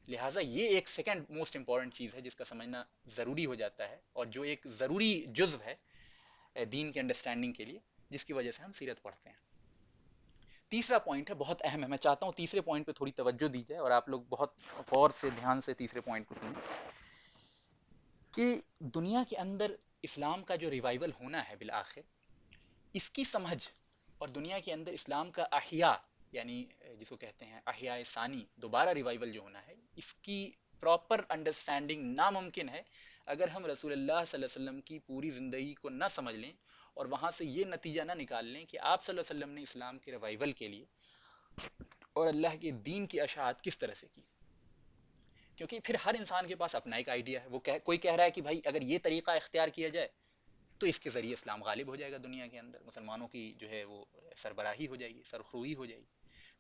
S1: لہٰذا یہ ایک سیکنڈ موسٹ امپورٹنٹ چیز ہے جس کا سمجھنا ضروری ہو جاتا ہے, اور جو ایک ضروری جزو ہے دین کے انڈرسٹینڈنگ کے لیے, جس کی وجہ سے ہم سیرت پڑھتے ہیں. تیسرا پوائنٹ ہے, بہت اہم ہے, میں چاہتا ہوں تیسرے پوائنٹ پہ تھوڑی توجہ دی جائے اور آپ لوگ بہت غور سے دھیان سے تیسرے پوائنٹ کو سنیں, کہ دنیا کے اندر اسلام کا جو ریوائول ہونا ہے بالآخر, اس کی سمجھ اور دنیا کے اندر اسلام کا احیاء, یعنی جس کو کہتے ہیں احیاء ثانی, دوبارہ ریوائول جو ہونا ہے, اس کی پراپر انڈرسٹینڈنگ ناممکن ہے اگر ہم رسول اللہ صلی اللہ علیہ وسلم کی پوری زندگی کو نہ سمجھ لیں اور وہاں سے یہ نتیجہ نہ نکال لیں کہ آپ صلی اللہ علیہ وسلم نے اسلام کے ریوائول کے لیے اور اللہ کے دین کی اشاعت کس طرح سے کی. کیونکہ پھر ہر انسان کے پاس اپنا ایک آئیڈیا ہے. وہ کوئی کہہ رہا ہے کہ بھائی اگر یہ طریقہ اختیار کیا جائے تو اس کے ذریعے اسلام غالب ہو جائے گا دنیا کے اندر, مسلمانوں کی جو ہے وہ سربراہی ہو جائے گی, سرخروئی ہو جائے گی.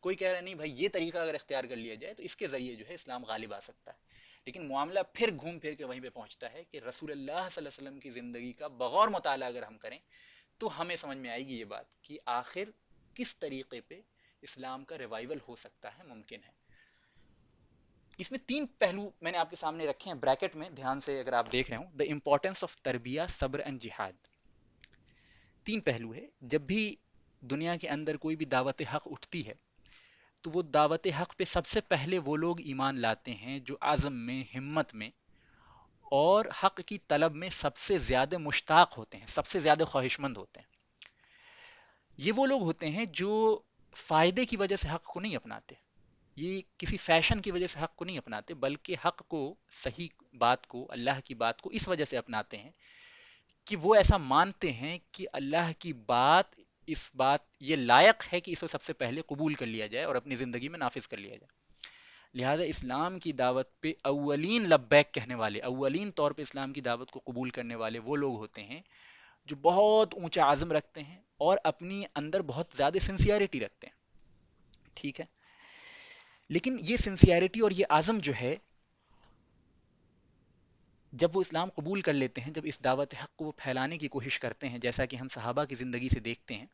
S1: کوئی کہہ رہا ہے نہیں بھائی, یہ طریقہ اگر اختیار کر لیا جائے تو اس کے ذریعے جو ہے اسلام غالب آ سکتا ہے. لیکن معاملہ پھر گھوم پھر کے وہیں پہ پہنچتا ہے کہ رسول اللہ صلی اللہ علیہ وسلم کی زندگی کا بغور مطالعہ اگر ہم کریں تو ہمیں سمجھ میں آئے گی یہ بات کہ آخر کس طریقے پہ اسلام کا ریوائول ہو سکتا ہے, ممکن ہے. اس میں تین پہلو میں نے آپ کے سامنے رکھے ہیں بریکٹ میں, دھیان سے اگر آپ دیکھ رہے ہوں. دا امپورٹینس آف تربیہ, صبر اینڈ جہاد. تین پہلو ہے. جب بھی دنیا کے اندر کوئی بھی دعوت حق اٹھتی ہے تو وہ دعوت حق پہ سب سے پہلے وہ لوگ ایمان لاتے ہیں جو عزم میں, ہمت میں اور حق کی طلب میں سب سے زیادہ مشتاق ہوتے ہیں, سب سے زیادہ خواہش مند ہوتے ہیں. یہ وہ لوگ ہوتے ہیں جو فائدے کی وجہ سے حق کو نہیں اپناتے, یہ کسی فیشن کی وجہ سے حق کو نہیں اپناتے, بلکہ حق کو, صحیح بات کو, اللہ کی بات کو اس وجہ سے اپناتے ہیں کہ وہ ایسا مانتے ہیں کہ اللہ کی بات, اس بات یہ لائق ہے کہ اسے سب سے پہلے قبول کر لیا جائے اور اپنی زندگی میں نافذ کر لیا جائے. لہٰذا اسلام کی دعوت پہ اولین لبیک کہنے والے, اولین طور پہ اسلام کی دعوت کو قبول کرنے والے وہ لوگ ہوتے ہیں جو بہت اونچا عزم رکھتے ہیں اور اپنی اندر بہت زیادہ سنسیئرٹی رکھتے ہیں, ٹھیک ہے. لیکن یہ سنسیئرٹی اور یہ عزم جو ہے, جب وہ اسلام قبول کر لیتے ہیں, جب اس دعوت حق کو وہ پھیلانے کی کوشش کرتے ہیں, جیسا کہ ہم صحابہ کی زندگی سے دیکھتے ہیں,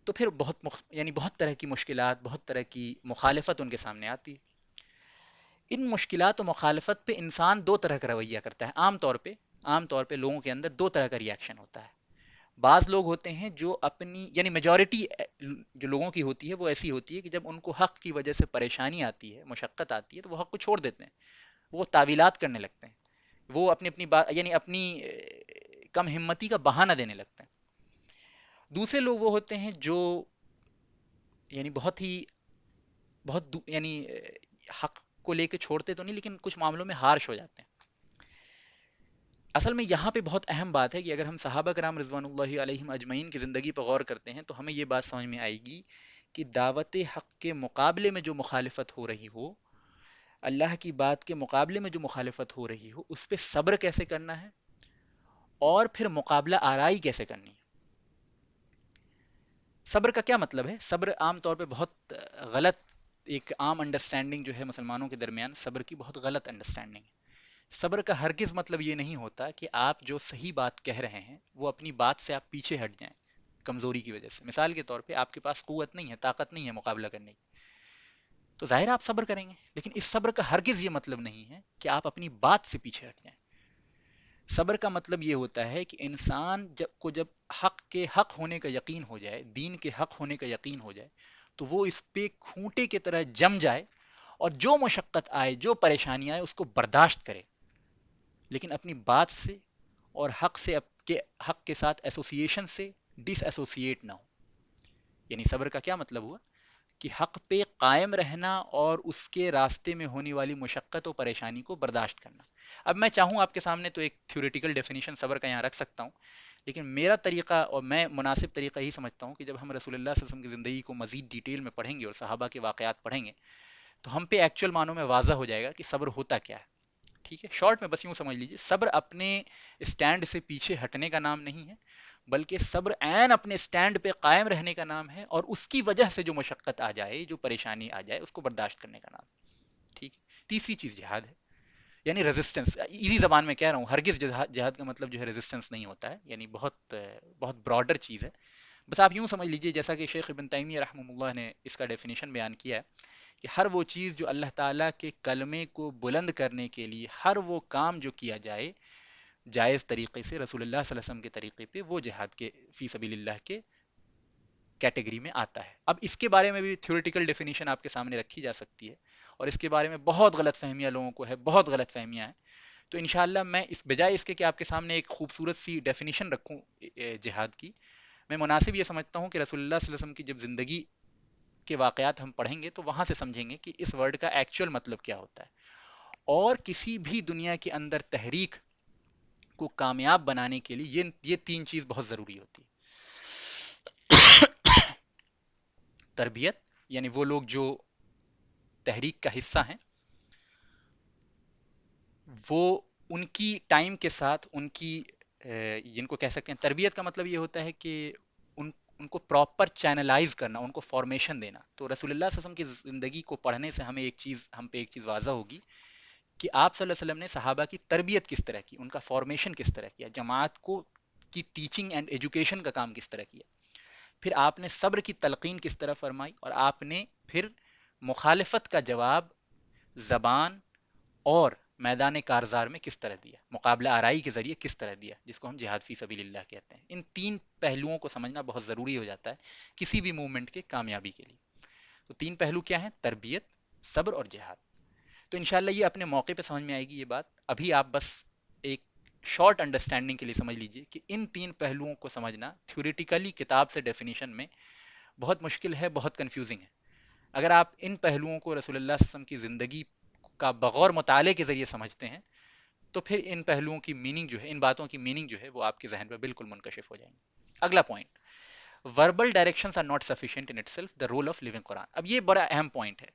S1: تو پھر بہت طرح کی مشکلات, بہت طرح کی مخالفت ان کے سامنے آتی ہے. ان مشکلات و مخالفت پہ انسان دو طرح کا رویہ کرتا ہے. عام طور پہ لوگوں کے اندر دو طرح کا ریاکشن ہوتا ہے. بعض لوگ ہوتے ہیں جو اپنی, یعنی میجورٹی جو لوگوں کی ہوتی ہے وہ ایسی ہوتی ہے کہ جب ان کو حق کی وجہ سے پریشانی آتی ہے, مشقت آتی ہے, تو وہ حق کو چھوڑ دیتے ہیں, وہ تعویلات کرنے لگتے ہیں, وہ اپنی بات, یعنی اپنی کم ہمتی کا بہانہ دینے لگتے ہیں. دوسرے لوگ وہ ہوتے ہیں جو یعنی یعنی حق کو لے کے چھوڑتے تو نہیں, لیکن کچھ معاملوں میں ہارش ہو جاتے ہیں. اصل میں یہاں پہ بہت اہم بات ہے کہ اگر ہم صحابہ کرام رضوان اللہ علیہم اجمعین کی زندگی پر غور کرتے ہیں تو ہمیں یہ بات سمجھ میں آئے گی کہ دعوت حق کے مقابلے میں جو مخالفت ہو رہی ہو, اللہ کی بات کے مقابلے میں جو مخالفت ہو رہی ہو, اس پہ صبر کیسے کرنا ہے اور پھر مقابلہ آرائی کیسے کرنی ہے. صبر کا کیا مطلب ہے؟ صبر عام طور پہ بہت غلط, ایک عام انڈرسٹینڈنگ جو ہے مسلمانوں کے درمیان صبر کی بہت غلط انڈرسٹینڈنگ ہے. صبر کا ہرگز مطلب یہ نہیں ہوتا کہ آپ جو صحیح بات کہہ رہے ہیں وہ اپنی بات سے آپ پیچھے ہٹ جائیں کمزوری کی وجہ سے. مثال کے طور پہ آپ کے پاس قوت نہیں ہے, طاقت نہیں ہے مقابلہ کرنے کی, تو ظاہر آپ صبر کریں گے, لیکن اس صبر کا ہرگز یہ مطلب نہیں ہے کہ آپ اپنی بات سے پیچھے ہٹ جائیں. صبر کا مطلب یہ ہوتا ہے کہ انسان جب حق کے حق ہونے کا یقین ہو جائے, دین کے حق ہونے کا یقین ہو جائے, تو وہ اس پہ کھونٹے کی طرح جم جائے اور جو مشقت آئے, جو پریشانی آئے, اس کو برداشت کرے, لیکن اپنی بات سے اور حق کے ساتھ ایسوسیشن سے ڈس ایسوسیٹ نہ ہو. یعنی صبر کا کیا مطلب ہوا کہ حق پہ قائم رہنا اور اس کے راستے میں ہونے والی مشقت و پریشانی کو برداشت کرنا. اب میں چاہوں آپ کے سامنے تو ایک تھیوریٹیکل ڈیفینیشن صبر کا یہاں رکھ سکتا ہوں, لیکن میرا طریقہ اور میں مناسب طریقہ یہی سمجھتا ہوں کہ جب ہم رسول اللہ صلی اللہ علیہ وسلم کی زندگی کو مزید ڈیٹیل میں پڑھیں گے اور صحابہ کے واقعات پڑھیں گے تو ہم پہ ایکچوئل معنوں میں واضح ہو جائے گا کہ صبر ہوتا کیا ہے. ٹھیک ہے، شارٹ میں بس یوں سمجھ لیجیے، صبر اپنے اسٹینڈ سے پیچھے ہٹنے کا نام نہیں ہے، بلکہ صبر عین اپنے اسٹینڈ پہ قائم رہنے کا نام ہے، اور اس کی وجہ سے جو مشقت آ جائے، جو پریشانی آ جائے، اس کو برداشت کرنے کا نام ہے. ٹھیک ہے. تیسری چیز جہاد ہے، یعنی ریزسٹنس. ایزی زبان میں کہہ رہا ہوں، ہرگز جہاد کا مطلب جو ہے ریزسٹنس نہیں ہوتا ہے، یعنی بہت بہت براڈر چیز ہے. بس آپ یوں سمجھ لیجئے جیسا کہ شیخ ابن تیمیہ رحمہ اللہ نے اس کا ڈیفینیشن بیان کیا ہے کہ ہر وہ چیز جو اللہ تعالیٰ کے کلمے کو بلند کرنے کے لیے، ہر وہ کام جو کیا جائے جائز طریقے سے رسول اللہ صلی اللہ علیہ وسلم کے طریقے پہ، وہ جہاد کے فی سبیل اللہ کے کیٹیگری میں آتا ہے. اب اس کے بارے میں بھی تھیوریٹیکل ڈیفینیشن آپ کے سامنے رکھی جا سکتی ہے، اور اس کے بارے میں بہت غلط فہمیاں لوگوں کو ہے، بہت غلط فہمیاں ہیں. تو انشاءاللہ میں اس بجائے اس کے کہ آپ کے سامنے ایک خوبصورت سی ڈیفینیشن رکھوں جہاد کی، میں مناسب یہ سمجھتا ہوں کہ رسول اللہ صلی اللہ علیہ وسلم کی جب زندگی کے واقعات ہم پڑھیں گے تو وہاں سے سمجھیں گے کہ اس ورڈ کا ایکچوئل مطلب کیا ہوتا ہے. اور کسی بھی دنیا کے اندر تحریک کو کامیاب بنانے کے لیے یہ تین چیز بہت ضروری ہوتی ہے. تربیت، یعنی وہ لوگ جو تحریک کا حصہ ہیں، وہ ان کی ٹائم کے ساتھ ان کی جن کو کہہ سکتے ہیں تربیت کا مطلب یہ ہوتا ہے کہ ان کو پراپر چینلائز کرنا، ان کو فارمیشن دینا. تو رسول اللہ صلی اللہ علیہ وسلم کی زندگی کو پڑھنے سے ہم پہ ایک چیز واضح ہوگی کہ آپ صلی اللہ علیہ وسلم نے صحابہ کی تربیت کس طرح کی، ان کا فارمیشن کس طرح کیا، جماعت کو کی ٹیچنگ اینڈ ایجوکیشن کا کام کس طرح کیا. پھر آپ نے صبر کی تلقین کس طرح فرمائی، اور آپ نے پھر مخالفت کا جواب زبان اور میدان کارزار میں کس طرح دیا، مقابلہ آرائی کے ذریعے کس طرح دیا، جس کو ہم جہاد فی سبیل اللہ کہتے ہیں. ان تین پہلوؤں کو سمجھنا بہت ضروری ہو جاتا ہے کسی بھی موومنٹ کے کامیابی کے لیے. تو تین پہلو کیا ہیں؟ تربیت، صبر اور جہاد. تو انشاءاللہ یہ اپنے موقع پہ سمجھ میں آئے گی یہ بات. ابھی آپ بس ایک شارٹ انڈرسٹینڈنگ کے لیے سمجھ لیجئے کہ ان تین پہلوؤں کو سمجھنا تھیوریٹیکلی کتاب سے ڈیفینیشن میں بہت مشکل ہے، بہت کنفیوزنگ ہے. اگر آپ ان پہلوؤں کو رسول اللہ صلی اللہ علیہ وسلم کی زندگی کا بغور مطالعے کے ذریعے سمجھتے ہیں تو پھر ان پہلوؤں کی میننگ جو ہے، ان باتوں کی میننگ جو ہے وہ آپ کے ذہن پہ بالکل منکشف ہو جائیں گی. اگلا point, verbal directions are not sufficient in itself, the role of living Quran. اب یہ بڑا اہم پوائنٹ ہے.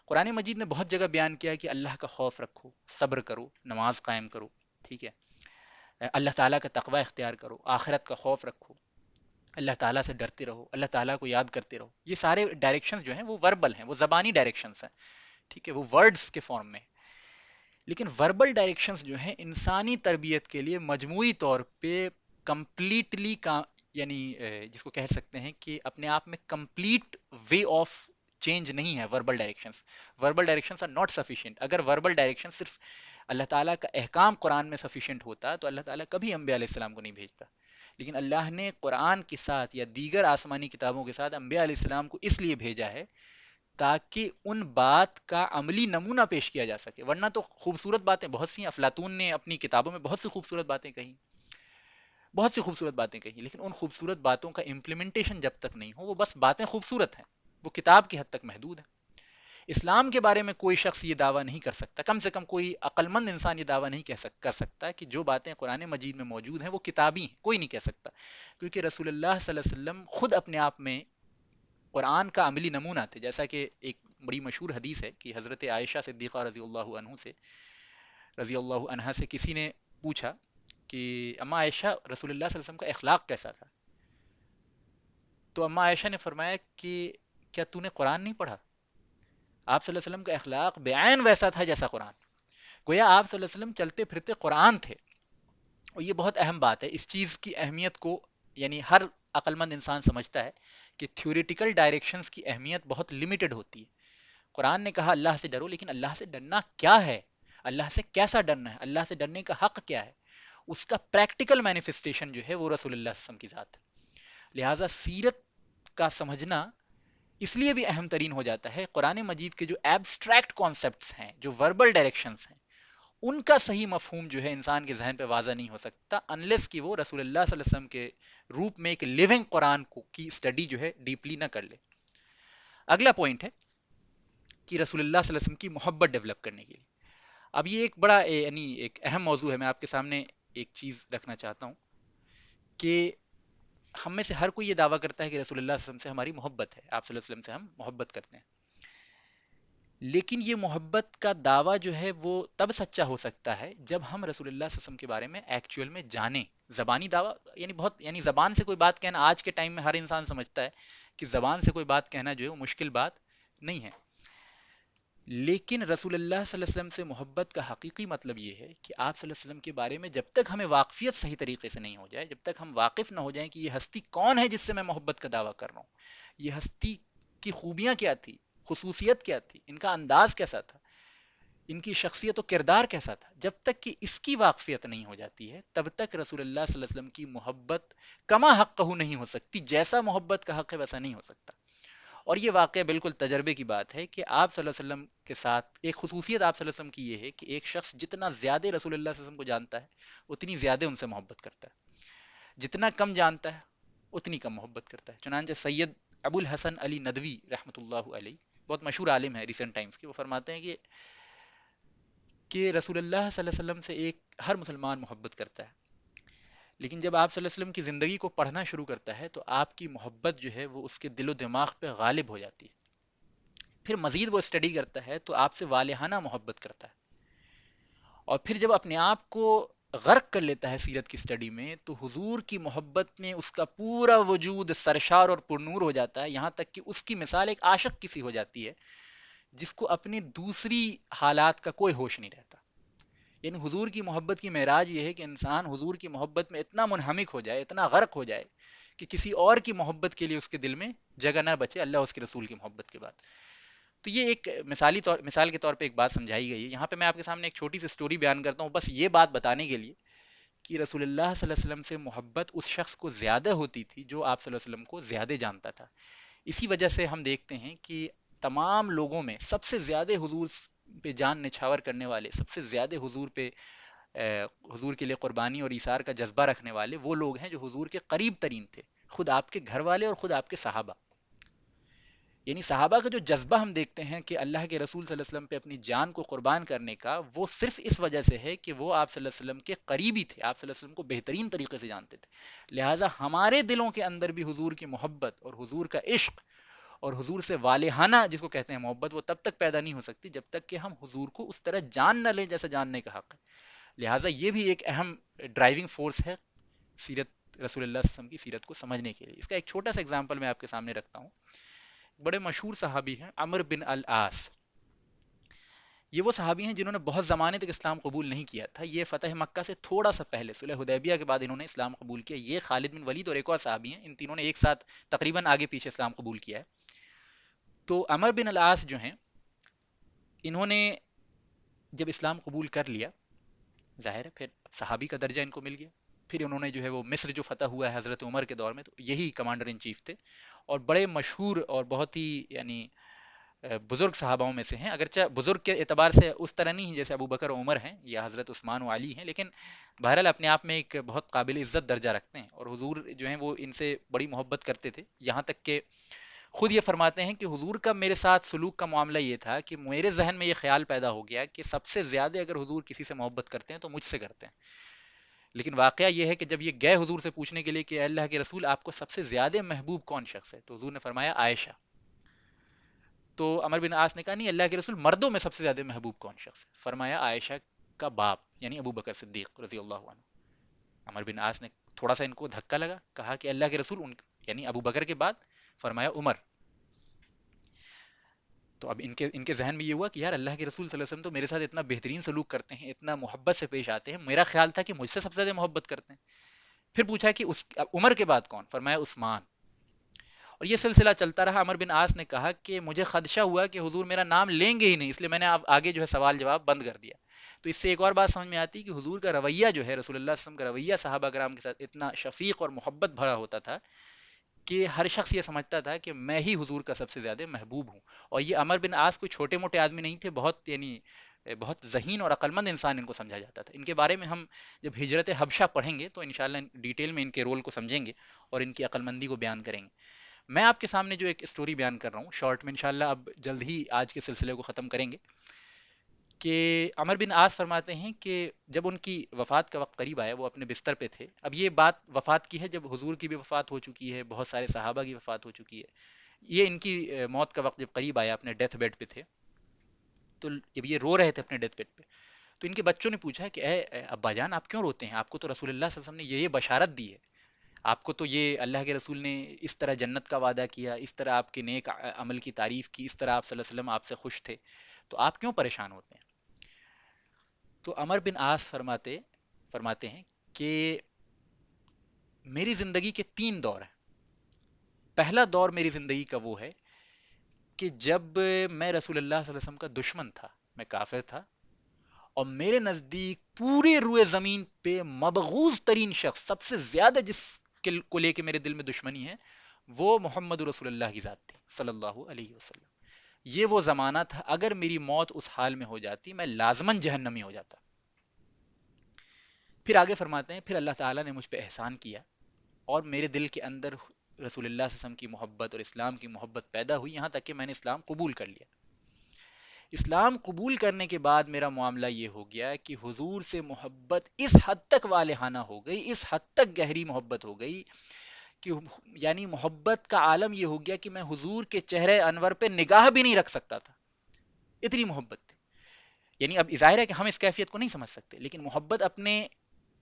S1: قرآن مجید نے بہت جگہ بیان کیا کہ اللہ کا خوف رکھو، صبر کرو، نماز قائم کرو. ٹھیک ہے، اللہ تعالیٰ کا تقوی اختیار کرو، آخرت کا خوف رکھو، اللہ تعالیٰ سے ڈرتے رہو، اللہ تعالیٰ کو یاد کرتے رہو. یہ سارے ڈائریکشنز جو ہیں وہ وربل ہیں، وہ زبانی ڈائریکشنز ہیں. ٹھیک ہے، وہ ورڈز کے فارم میں. لیکن وربل ڈائریکشنز جو ہیں انسانی تربیت کے لیے مجموعی طور پہ کمپلیٹلی یعنی جس کو کہہ سکتے ہیں کہ اپنے آپ میں کمپلیٹ وے آف چینج نہیں ہے. Verbal directions are not sufficient. اگر وربل ڈائریکشن صرف اللہ تعالیٰ کا احکام قرآن میں سفیشینٹ ہوتا تو اللہ تعالیٰ کبھی انبیاء علیہ السلام کو نہیں بھیجتا. لیکن اللہ نے قرآن کے ساتھ یا دیگر آسمانی کتابوں کے ساتھ انبیاء علیہ السلام کو اس لیے بھیجا ہے تاکہ ان بات کا عملی نمونہ پیش کیا جا سکے. ورنہ تو خوبصورت باتیں بہت سی، افلاطون نے اپنی کتابوں میں بہت سی خوبصورت باتیں کہیں، بہت سی خوبصورت باتیں کہیں، لیکن ان خوبصورت باتوں کا امپلیمنٹیشن جب تک نہیں ہو وہ بس باتیں خوبصورت ہیں، وہ کتاب کی حد تک محدود ہیں. اسلام کے بارے میں کوئی شخص یہ دعویٰ نہیں کر سکتا، کم سے کم کوئی عقل مند انسان یہ دعویٰ نہیں کر سکتا کہ جو باتیں قرآن مجید میں موجود ہیں وہ کتابی ہیں. کوئی نہیں کہہ سکتا، کیونکہ رسول اللہ صلی اللہ علیہ وسلم خود اپنے آپ میں قرآن کا عملی نمونہ تھے. جیسا کہ ایک بڑی مشہور حدیث ہے کہ حضرت عائشہ صدیقہ رضی اللہ عنہ سے کسی نے پوچھا کہ اما عائشہ، رسول اللہ صلی اللہ علیہ وسلم کا اخلاق کیسا تھا؟ تو اما عائشہ نے فرمایا کہ کیا تو نے قرآن نہیں پڑھا؟ آپ صلی اللہ علیہ وسلم کا اخلاق بعین ویسا تھا جیسا قرآن. گویا آپ صلی اللہ علیہ وسلم چلتے پھرتے قرآن تھے. اور یہ بہت اہم بات ہے، اس چیز کی اہمیت کو یعنی ہر عقل مند انسان سمجھتا ہے کہ تھیوریٹیکل ڈائریکشنز کی اہمیت بہت لمیٹڈ ہوتی ہے. قرآن نے کہا اللہ سے ڈرو، لیکن اللہ سے ڈرنا کیا ہے، اللہ سے کیسا ڈرنا ہے، اللہ سے ڈرنے کا حق کیا ہے، اس کا پریکٹیکل مینیفیسٹیشن جو ہے وہ رسول اللہ صلی اللہ علیہ وسلم کی ذات ہے. لہٰذا سیرت کا سمجھنا اس لیے بھی اہم ترین ہو جاتا ہے. قرآن مجید کے جو ایبسٹریکٹ کانسیپٹس ہیں، جو وربل ڈائریکشنز ہیں، ان کا صحیح مفہوم جو ہے انسان کے ذہن پہ واضح نہیں ہو سکتا انلیس کہ وہ رسول اللہ صلی اللہ علیہ وسلم کے روپ میں ایک لیونگ قرآن کو کی اسٹڈی جو ہے ڈیپلی نہ کر لے. اگلا پوائنٹ ہے کہ رسول اللہ صلی اللہ علیہ وسلم کی محبت ڈیولپ کرنے کے لیے. اب یہ ایک بڑا یعنی ایک اہم موضوع ہے. میں آپ کے سامنے ایک چیز رکھنا چاہتا ہوں کہ ہم میں سے ہر کوئی یہ دعویٰ کرتا ہے کہ رسول اللہ صلی اللہ علیہ وسلم سے ہماری محبت ہے، آپ صلی اللہ علیہ وسلم سے ہم محبت کرتے ہیں، لیکن یہ محبت کا دعویٰ جو ہے وہ تب سچا ہو سکتا ہے جب ہم رسول اللہ صلی اللہ علیہ وسلم کے بارے میں ایکچوئل میں جانیں. زبانی دعویٰ یعنی بہت، یعنی زبان سے کوئی بات کہنا آج کے ٹائم میں ہر انسان سمجھتا ہے کہ زبان سے کوئی بات کہنا جو ہے وہ مشکل بات نہیں ہے، لیکن رسول اللہ صلی اللہ علیہ وسلم سے محبت کا حقیقی مطلب یہ ہے کہ آپ صلی اللہ علیہ وسلم کے بارے میں جب تک ہمیں واقفیت صحیح طریقے سے نہیں ہو جائے، جب تک ہم واقف نہ ہو جائیں کہ یہ ہستی کون ہے جس سے میں محبت کا دعویٰ کر رہا ہوں، یہ ہستی کی خوبیاں کیا تھی، خصوصیت کیا تھی، ان کا انداز کیسا تھا، ان کی شخصیت و کردار کیسا تھا، جب تک کہ اس کی واقفیت نہیں ہو جاتی ہے تب تک رسول اللہ صلی اللہ علیہ وسلم کی محبت کما حق نہیں ہو سکتی، جیسا محبت کا حق ہے ویسا نہیں ہو سکتا. اور یہ واقعہ بالکل تجربے کی بات ہے کہ آپ صلی اللہ علیہ وسلم کے ساتھ ایک خصوصیت آپ صلی اللہ علیہ وسلم کی یہ ہے کہ ایک شخص جتنا زیادہ رسول اللہ صلی اللہ علیہ وسلم کو جانتا ہے اتنی زیادہ ان سے محبت کرتا ہے، جتنا کم جانتا ہے اتنی کم محبت کرتا ہے. چنانچہ سید ابو الحسن علی ندوی رحمۃ اللہ علیہ بہت مشہور عالم ہے ریسنٹ ٹائمز کے، وہ فرماتے ہیں کہ رسول اللہ صلی اللہ علیہ وسلم سے ایک ہر مسلمان محبت کرتا ہے، لیکن جب آپ صلی اللہ علیہ وسلم کی زندگی کو پڑھنا شروع کرتا ہے تو آپ کی محبت جو ہے وہ اس کے دل و دماغ پہ غالب ہو جاتی ہے. پھر مزید وہ اسٹڈی کرتا ہے تو آپ سے والہانہ محبت کرتا ہے، اور پھر جب اپنے آپ کو غرق کر لیتا ہے سیرت کی اسٹڈی میں تو حضور کی محبت میں اس کا پورا وجود سرشار اور پرنور ہو جاتا ہے، یہاں تک کہ اس کی مثال ایک عاشق کی سی ہو جاتی ہے جس کو اپنی دوسری حالات کا کوئی ہوش نہیں رہتا. یعنی حضور کی محبت کی معراج یہ ہے کہ انسان حضور کی محبت میں اتنا منہمک ہو جائے، اتنا غرق ہو جائے کہ کسی اور کی محبت کے لیے اس کے دل میں جگہ نہ بچے اللہ اس کے رسول کی محبت کے بعد. تو یہ ایک مثال کے طور پہ ایک بات سمجھائی گئی ہے. یہاں پہ میں آپ کے سامنے ایک چھوٹی سی سٹوری بیان کرتا ہوں، بس یہ بات بتانے کے لیے کہ رسول اللہ صلی اللہ علیہ وسلم سے محبت اس شخص کو زیادہ ہوتی تھی جو آپ صلی اللہ علیہ وسلم کو زیادہ جانتا تھا. اسی وجہ سے ہم دیکھتے ہیں کہ تمام لوگوں میں سب سے زیادہ حضور پہ جان نچھاور کرنے والے، سب سے زیادہ حضور پہ حضور کے لیے قربانی اور ایثار کا جذبہ رکھنے والے وہ لوگ ہیں جو حضور کے قریب ترین تھے، خود آپ کے گھر والے اور خود آپ کے صحابہ. یعنی صحابہ کا جو جذبہ ہم دیکھتے ہیں کہ اللہ کے رسول صلی اللہ علیہ وسلم پہ اپنی جان کو قربان کرنے کا، وہ صرف اس وجہ سے ہے کہ وہ آپ صلی اللہ علیہ وسلم کے قریبی تھے، آپ صلی اللہ علیہ وسلم کو بہترین طریقے سے جانتے تھے. لہٰذا ہمارے دلوں کے اندر بھی حضور کی محبت اور حضور کا عشق اور حضور سے والہانہ جس کو کہتے ہیں محبت، وہ تب تک پیدا نہیں ہو سکتی جب تک کہ ہم حضور کو اس طرح جان نہ لیں جیسا جاننے کا حق ہے. لہٰذا یہ بھی ایک اہم ڈرائیونگ فورس ہے سیرت رسول اللہ صلی اللہ علیہ وسلم کی سیرت کو سمجھنے کے لیے. اس کا ایک چھوٹا سا اگزامپل میں آپ کے سامنے رکھتا ہوں. بڑے مشہور صحابی ہیں عمر بن العاص. یہ وہ صحابی ہیں جنہوں نے بہت زمانے تک اسلام قبول نہیں کیا تھا. یہ فتح مکہ سے تھوڑا سا پہلے صلح حدیبیہ کے بعد انہوں نے اسلام قبول کیا. یہ خالد بن ولید اور ایک اور صحابی ہیں، ان تینوں نے ایک ساتھ تقریباً آگے پیچھے اسلام قبول کیا ہے. تو عمر بن العاص جو ہیں، انہوں نے جب اسلام قبول کر لیا، ظاہر ہے پھر صحابی کا درجہ ان کو مل گیا. پھر انہوں نے جو ہے وہ مصر جو فتح ہوا ہے حضرت عمر کے دور میں، تو یہی کمانڈر ان چیف تھے اور بڑے مشہور اور بہت ہی یعنی بزرگ صحاباؤں میں سے ہیں. اگرچہ بزرگ کے اعتبار سے اس طرح نہیں ہیں جیسے ابو بکر و عمر ہیں یا حضرت عثمان و علی ہیں، لیکن بہرحال اپنے آپ میں ایک بہت قابل عزت درجہ رکھتے ہیں. اور حضور جو ہیں وہ ان سے بڑی محبت کرتے تھے، یہاں تک کہ خود یہ فرماتے ہیں کہ حضور کا میرے ساتھ سلوک کا معاملہ یہ تھا کہ میرے ذہن میں یہ خیال پیدا ہو گیا کہ سب سے زیادہ اگر حضور کسی سے محبت کرتے ہیں تو مجھ سے کرتے ہیں. لیکن واقعہ یہ ہے کہ جب یہ گئے حضور سے پوچھنے کے لیے کہ اے اللہ کے رسول آپ کو سب سے زیادہ محبوب کون شخص ہے، تو حضور نے فرمایا عائشہ. تو عمر بن عاص نے کہا نہیں اللہ کے رسول مردوں میں سب سے زیادہ محبوب کون شخص ہے، فرمایا عائشہ کا باپ یعنی ابو بکر صدیق رضی اللہ عنہ. عمر بن عاص نے تھوڑا سا ان کو دھکا لگا، کہا کہ اللہ کے رسول یعنی ابو بکر کے بعد، فرمایا عمر. تو اب ان کے ذہن میں یہ ہوا کہ یار اللہ کے رسول صلی اللہ علیہ وسلم تو میرے ساتھ اتنا بہترین سلوک کرتے ہیں، اتنا محبت سے پیش آتے ہیں، میرا خیال تھا کہ مجھ سے سب سے زیادہ محبت کرتے ہیں. پھر پوچھا کہ عمر کے بعد کون، فرمایا عثمان. اور یہ سلسلہ چلتا رہا. عمر بن عاص نے کہا کہ مجھے خدشہ ہوا کہ حضور میرا نام لیں گے ہی نہیں، اس لیے میں نے اب آگے جو ہے سوال جواب بند کر دیا. تو اس سے ایک اور بات سمجھ میں آتی ہے کہ حضور کا رویہ جو ہے، رسول اللہ صلی اللہ علیہ وسلم کا رویہ صحابہ کرام کے ساتھ اتنا شفیق اور محبت بھرا ہوتا تھا کہ ہر شخص یہ سمجھتا تھا کہ میں ہی حضور کا سب سے زیادہ محبوب ہوں. اور یہ عمر بن عاص کوئی چھوٹے موٹے آدمی نہیں تھے، بہت یعنی بہت ذہین اور عقل مند انسان ان کو سمجھا جاتا تھا. ان کے بارے میں ہم جب ہجرت حبشہ پڑھیں گے تو انشاءاللہ ڈیٹیل میں ان کے رول کو سمجھیں گے اور ان کی عقل مندی کو بیان کریں گے. میں آپ کے سامنے جو ایک اسٹوری بیان کر رہا ہوں شارٹ میں، انشاءاللہ اب جلد ہی آج کے سلسلے کو ختم کریں گے. کہ عمر بن عاص فرماتے ہیں کہ جب ان کی وفات کا وقت قریب آیا، وہ اپنے بستر پہ تھے. اب یہ بات وفات کی ہے جب حضور کی بھی وفات ہو چکی ہے، بہت سارے صحابہ کی وفات ہو چکی ہے. یہ ان کی موت کا وقت جب قریب آیا، اپنے ڈیتھ بیڈ پہ تھے، تو جب یہ رو رہے تھے اپنے ڈیتھ بیڈ پہ، تو ان کے بچوں نے پوچھا کہ اے ابا جان، آپ کیوں روتے ہیں؟ آپ کو تو رسول اللہ صلی اللہ علیہ وسلم نے یہ بشارت دی ہے، آپ کو تو یہ اللہ کے رسول نے اس طرح جنت کا وعدہ کیا، اس طرح آپ کے نیک عمل کی تعریف کی، اس طرح آپ صلی اللہ علیہ وسلم آپ سے خوش تھے، تو آپ کیوں پریشان ہوتے ہیں؟ تو عمر بن عاص فرماتے ہیں کہ میری زندگی کے 3 دور ہیں. پہلا دور میری زندگی کا وہ ہے کہ جب میں رسول اللہ صلی اللہ علیہ وسلم کا دشمن تھا، میں کافر تھا، اور میرے نزدیک پورے روئے زمین پہ مبغوض ترین شخص، سب سے زیادہ جس کو لے کے میرے دل میں دشمنی ہے، وہ محمد رسول اللہ کی ذات تھی صلی اللہ علیہ وسلم. یہ وہ زمانہ تھا، اگر میری موت اس حال میں ہو جاتی میں لازماً جہنمی ہو جاتا. پھر آگے فرماتے ہیں، پھر اللہ تعالیٰ نے مجھ پہ احسان کیا اور میرے دل کے اندر رسول اللہ صلی اللہ علیہ وسلم کی محبت اور اسلام کی محبت پیدا ہوئی، یہاں تک کہ میں نے اسلام قبول کر لیا. اسلام قبول کرنے کے بعد میرا معاملہ یہ ہو گیا کہ حضور سے محبت اس حد تک والہانہ ہو گئی، اس حد تک گہری محبت ہو گئی کہ یعنی محبت کا عالم یہ ہو گیا کہ میں حضور کے چہرے انور پہ نگاہ بھی نہیں رکھ سکتا تھا، اتنی محبت تھی. یعنی اب ظاہر ہے کہ ہم اس کیفیت کو نہیں سمجھ سکتے، لیکن محبت اپنے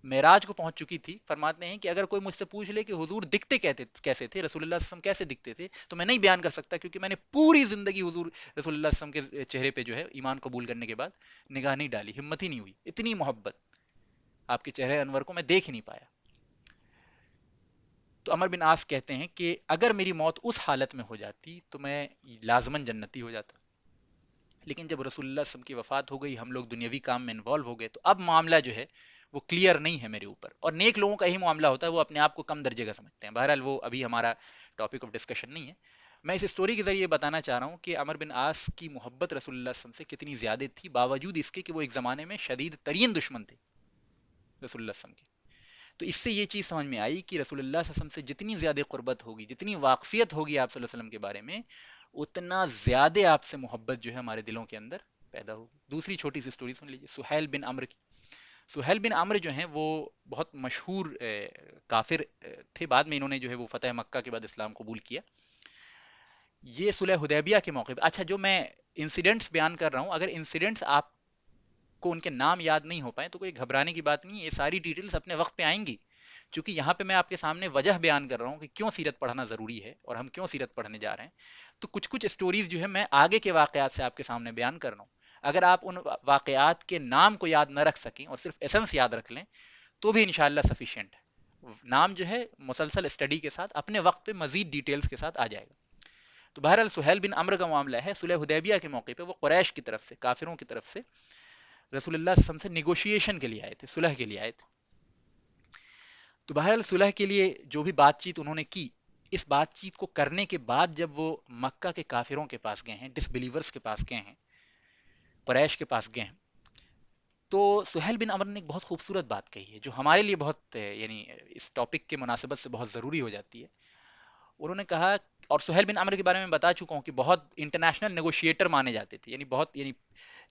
S1: معراج کو پہنچ چکی تھی. فرماتے ہیں کہ اگر کوئی مجھ سے پوچھ لے کہ حضور دکھتے کیسے تھے، رسول اللہ صلی اللہ علیہ وسلم کیسے دکھتے تھے، تو میں نہیں بیان کر سکتا، کیونکہ میں نے پوری زندگی حضور رسول اللہ صلی اللہ علیہ وسلم کے چہرے پہ جو ہے ایمان قبول کرنے کے بعد نگاہ نہیں ڈالی، ہمت ہی نہیں ہوئی. اتنی محبت آپ کے چہرے انور کو میں دیکھ ہی نہیں پایا. تو عمر بن عاص کہتے ہیں کہ اگر میری موت اس حالت میں ہو جاتی تو میں لازماً جنتی ہو جاتا. لیکن جب رسول اللہ صلی اللہ علیہ وسلم کی وفات ہو گئی، ہم لوگ دنیاوی کام میں انوالو ہو گئے، تو اب معاملہ جو ہے وہ کلیئر نہیں ہے میرے اوپر. اور نیک لوگوں کا یہی معاملہ ہوتا ہے، وہ اپنے آپ کو کم درجے کا سمجھتے ہیں. بہرحال وہ ابھی ہمارا ٹاپک آف ڈسکشن نہیں ہے. میں اس اسٹوری کے ذریعے بتانا چاہ رہا ہوں کہ عمر بن عاص کی محبت رسول اللہ صلی اللہ علیہ وسلم سے کتنی زیادہ تھی، باوجود اس کے کہ وہ ایک زمانے میں شدید ترین دشمن تھے رسول اللہ صلی اللہ علیہ وسلم کے. تو اس سے یہ چیز سمجھ میں آئی کہ رسول اللہ صلی اللہ علیہ وسلم سے جتنی زیادہ قربت ہوگی، جتنی واقفیت ہوگی آپ صلی اللہ علیہ وسلم کے بارے میں، اتنا زیادہ آپ سے محبت جو ہے ہمارے دلوں کے اندر پیدا ہوگی. دوسری چھوٹی سی سٹوری سن لیجیے، سہیل بن عمرو کی. سہیل بن عمرو جو ہیں وہ بہت مشہور کافر تھے. بعد میں انہوں نے جو ہے وہ فتح مکہ کے بعد اسلام قبول کیا. یہ صلح حدیبیہ کے موقع پہ، اچھا جو میں انسیڈنٹس بیان کر رہا ہوں، اگر انسیڈنٹس آپ کو ان کے نام یاد نہیں ہو پائے تو کوئی گھبرانے کی بات نہیں ہے، یہ ساری ڈیٹیلز اپنے وقت پہ آئیں گی. چونکہ یہاں پہ میں آپ کے سامنے وجہ بیان کر رہا ہوں کہ کیوں سیرت پڑھنا ضروری ہے اور ہم کیوں سیرت پڑھنے جا رہے ہیں. تو کچھ کچھ اسٹوریز جو ہے میں آگے کے واقعات سے آپ کے سامنے بیان کر رہا ہوں. اگر آپ ان واقعات کے نام کو یاد نہ رکھ سکیں اور صرف ایسنس یاد رکھ لیں تو بھی انشاءاللہ سفیشینٹ ہے. نام جو ہے مسلسل اسٹڈی کے ساتھ اپنے وقت پہ مزید ڈیٹیلز کے ساتھ آ جائے گا. تو بہرحال سہیل بن عمرو کا معاملہ ہے، صلح حدیبیہ کے موقع پہ وہ قریش کی طرف سے، کافروں کی طرف سے رسول اللہ صلی اللہ علیہ وسلم سے نیگوشیشن کے لیے آئے تھے، صلح کے لیے آئے تھے. تو بہرحال صلح کے لیے جو بھی بات چیت انہوں نے کی، اس بات چیت کو کرنے کے بعد جب وہ مکہ کے کافروں کے پاس گئے ہیں، ڈس بلیورز کے پاس گئے ہیں، قریش کے پاس گئے ہیں، تو سہیل بن عمرو نے ایک بہت خوبصورت بات کہی ہے جو ہمارے لیے بہت یعنی اس ٹاپک کے مناسبت سے بہت ضروری ہو جاتی ہے. انہوں نے کہا، اور سہیل بن عمرو کے بارے میں بتا چکا ہوں کہ بہت انٹرنیشنل نیگوشیٹر مانے جاتے تھے، یعنی بہت یعنی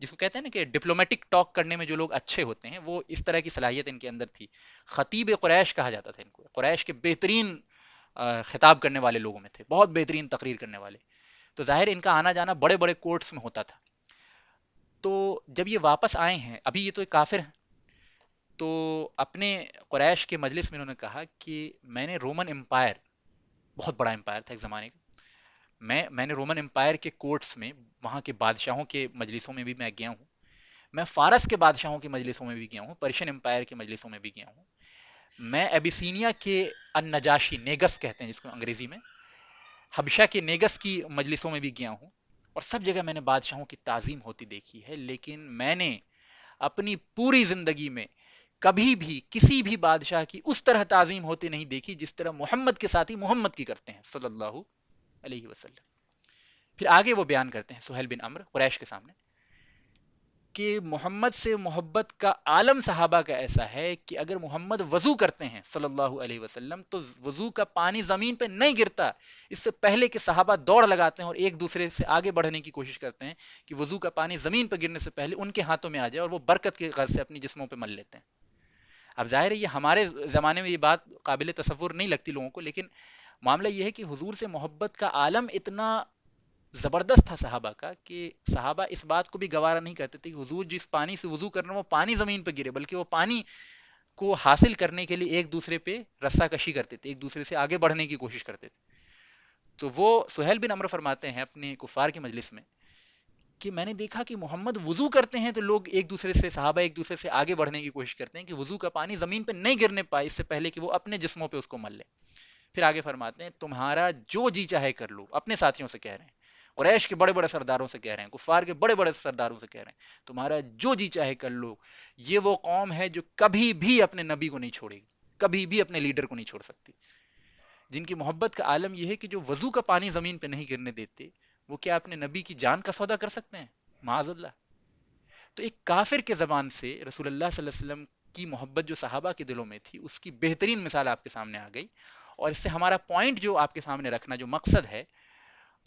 S1: جس کو کہتے ہیں نا کہ ڈپلومیٹک ٹاک کرنے میں جو لوگ اچھے ہوتے ہیں، وہ اس طرح کی صلاحیت ان کے اندر تھی. خطیب قریش کہا جاتا تھا ان کو، قریش کے بہترین خطاب کرنے والے لوگوں میں تھے، بہت بہترین تقریر کرنے والے. تو ظاہر ان کا آنا جانا بڑے بڑے کورٹس میں ہوتا تھا. تو جب یہ واپس آئے ہیں، ابھی یہ تو ایک کافر ہیں، تو اپنے قریش کے مجلس میں انہوں نے کہا کہ میں نے رومن امپائر، بہت بڑا امپائر تھا ایک زمانے کا، میں نے رومن امپائر کے کورٹس میں، وہاں کے بادشاہوں کے مجلسوں میں بھی میں گیا ہوں، میں فارس کے بادشاہوں کے مجلسوں میں بھی گیا ہوں، پرشین امپائر کے مجلسوں میں بھی گیا ہوں، میں ایبیسینیا کے النجاشی، نیگس کہتے ہیں جس کو انگریزی میں، حبشہ کے نیگس کی مجلسوں میں بھی گیا ہوں، اور سب جگہ میں نے بادشاہوں کی تعظیم ہوتی دیکھی ہے. لیکن میں نے اپنی پوری زندگی میں کبھی بھی کسی بھی بادشاہ کی اس طرح تعظیم ہوتی نہیں دیکھی جس طرح محمد کے ساتھی محمد کی کرتے ہیں صلی اللہ علیہ وسلم. پھر آگے وہ بیان کرتے ہیں سہیل بن عمرو قریش کے سامنے کہ محمد سے محبت کا عالم صحابہ کا ایسا ہے کہ اگر محمد وضو کرتے ہیں صلی اللہ علیہ وسلم تو وضو کا پانی زمین پہ نہیں گرتا، اس سے پہلے کہ صحابہ دوڑ لگاتے ہیں اور ایک دوسرے سے آگے بڑھنے کی کوشش کرتے ہیں کہ وضو کا پانی زمین پہ گرنے سے پہلے ان کے ہاتھوں میں آ جائے اور وہ برکت کے غرض سے اپنی جسموں پہ مل لیتے ہیں۔ اب ظاہر ہے یہ ہمارے زمانے میں یہ بات قابل تصور نہیں لگتی لوگوں کو، لیکن معاملہ یہ ہے کہ حضور سے محبت کا عالم اتنا زبردست تھا صحابہ کا کہ صحابہ اس بات کو بھی گوارا نہیں کرتے تھے کہ حضور جس پانی سے وضو کرنا وہ پانی زمین پہ گرے، بلکہ وہ پانی کو حاصل کرنے کے لیے ایک دوسرے پہ رسا کشی کرتے تھے، ایک دوسرے سے آگے بڑھنے کی کوشش کرتے تھے۔ تو وہ سہیل بن عمرو فرماتے ہیں اپنے کفار کی مجلس میں کہ میں نے دیکھا کہ محمد وضو کرتے ہیں تو لوگ ایک دوسرے سے، صحابہ ایک دوسرے سے آگے بڑھنے کی کوشش کرتے ہیں کہ وضو کا پانی زمین پہ نہیں گرنے پائے اس سے پہلے کہ وہ اپنے جسموں پہ اس کو مل لیں۔ پھر آگے فرماتے ہیں تمہارا جو جی چاہے کر لو، اپنے ساتھیوں سے کہہ رہے ہیں، قریش کے بڑے بڑے سرداروں سے کہہ رہے ہیں، کفار کے بڑے بڑے سرداروں سے کہہ رہے ہیں، تمہارا جو جی چاہے کر لو، یہ وہ قوم ہے جو کبھی بھی اپنے نبی کو نہیں چھوڑے گی، کبھی بھی اپنے لیڈر کو نہیں چھوڑ سکتی۔ جن کی محبت کا عالم یہ ہے کہ جو وضو کا پانی زمین پہ نہیں گرنے دیتے، وہ کیا اپنے نبی کی جان کا سودا کر سکتے ہیں؟ معاذ اللہ۔ تو ایک کافر کے زبان سے رسول اللہ صلی اللہ علیہ وسلم کی محبت جو صحابہ کے دلوں میں تھی، اس کی بہترین مثال آپ کے سامنے آ گئی۔ اور اس سے ہمارا پوائنٹ جو آپ کے سامنے رکھنا جو مقصد ہے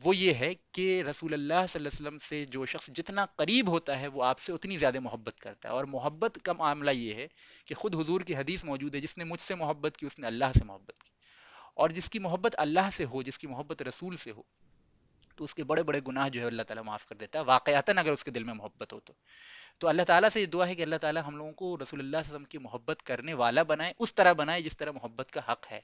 S1: وہ یہ ہے کہ رسول اللہ صلی اللہ علیہ وسلم سے جو شخص جتنا قریب ہوتا ہے وہ آپ سے اتنی زیادہ محبت کرتا ہے۔ اور محبت کا معاملہ یہ ہے کہ خود حضور کی حدیث موجود ہے، جس نے مجھ سے محبت کی اس نے اللہ سے محبت کی، اور جس کی محبت اللہ سے ہو، جس کی محبت رسول سے ہو، تو اس کے بڑے بڑے گناہ جو ہے اللہ تعالیٰ معاف کر دیتا ہے واقعتاً اگر اس کے دل میں محبت ہو تو اللہ تعالیٰ سے یہ دعا ہے کہ اللہ تعالیٰ ہم لوگوں کو رسول اللہ صلی اللہ علیہ وسلم کی محبت کرنے والا بنائے، اس طرح بنائے جس طرح محبت کا حق ہے،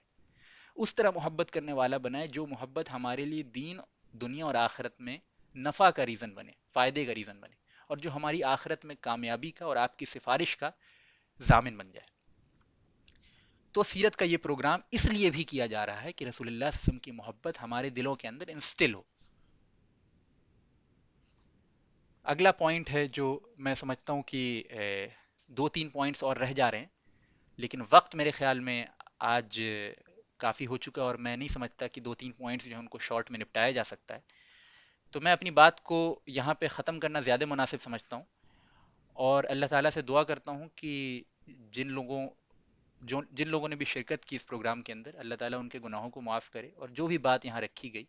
S1: اس طرح محبت کرنے والا بنائے جو محبت ہمارے لیے دین، دنیا اور آخرت میں نفع کا ریزن بنے، فائدے کا ریزن بنے، اور جو ہماری آخرت میں کامیابی کا اور آپ کی سفارش کا ضامن بن جائے۔ تو سیرت کا یہ پروگرام اس لیے بھی کیا جا رہا ہے کہ رسول اللہ صلی اللہ علیہ وسلم کی محبت ہمارے دلوں کے اندر انسٹل ہو۔ اگلا پوائنٹ ہے جو میں سمجھتا ہوں کہ دو تین پوائنٹس اور رہ جا رہے ہیں، لیکن وقت میرے خیال میں آج کافی ہو چکا ہے، اور میں نہیں سمجھتا کہ دو تین پوائنٹس جو ہیں ان کو شارٹ میں نپٹایا جا سکتا ہے۔ تو میں اپنی بات کو یہاں پہ ختم کرنا زیادہ مناسب سمجھتا ہوں، اور اللہ تعالیٰ سے دعا کرتا ہوں کہ جن لوگوں جن لوگوں نے بھی شرکت کی اس پروگرام کے اندر، اللہ تعالیٰ ان کے گناہوں کو معاف کرے، اور جو بھی بات یہاں رکھی گئی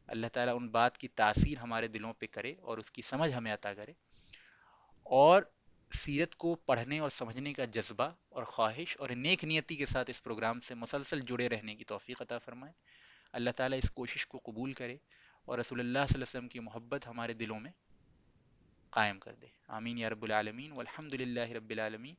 S1: اللہ تعالیٰ ان بات کی تاثیر ہمارے دلوں پہ کرے اور اس کی سمجھ ہمیں عطا کرے، اور سیرت کو پڑھنے اور سمجھنے کا جذبہ اور خواہش اور نیک نیتی کے ساتھ اس پروگرام سے مسلسل جڑے رہنے کی توفیق عطا فرمائے۔ اللہ تعالیٰ اس کوشش کو قبول کرے اور رسول اللہ صلی اللہ علیہ وسلم کی محبت ہمارے دلوں میں قائم کر دے۔ آمین یا رب العالمین، والحمد للہ رب العالمین۔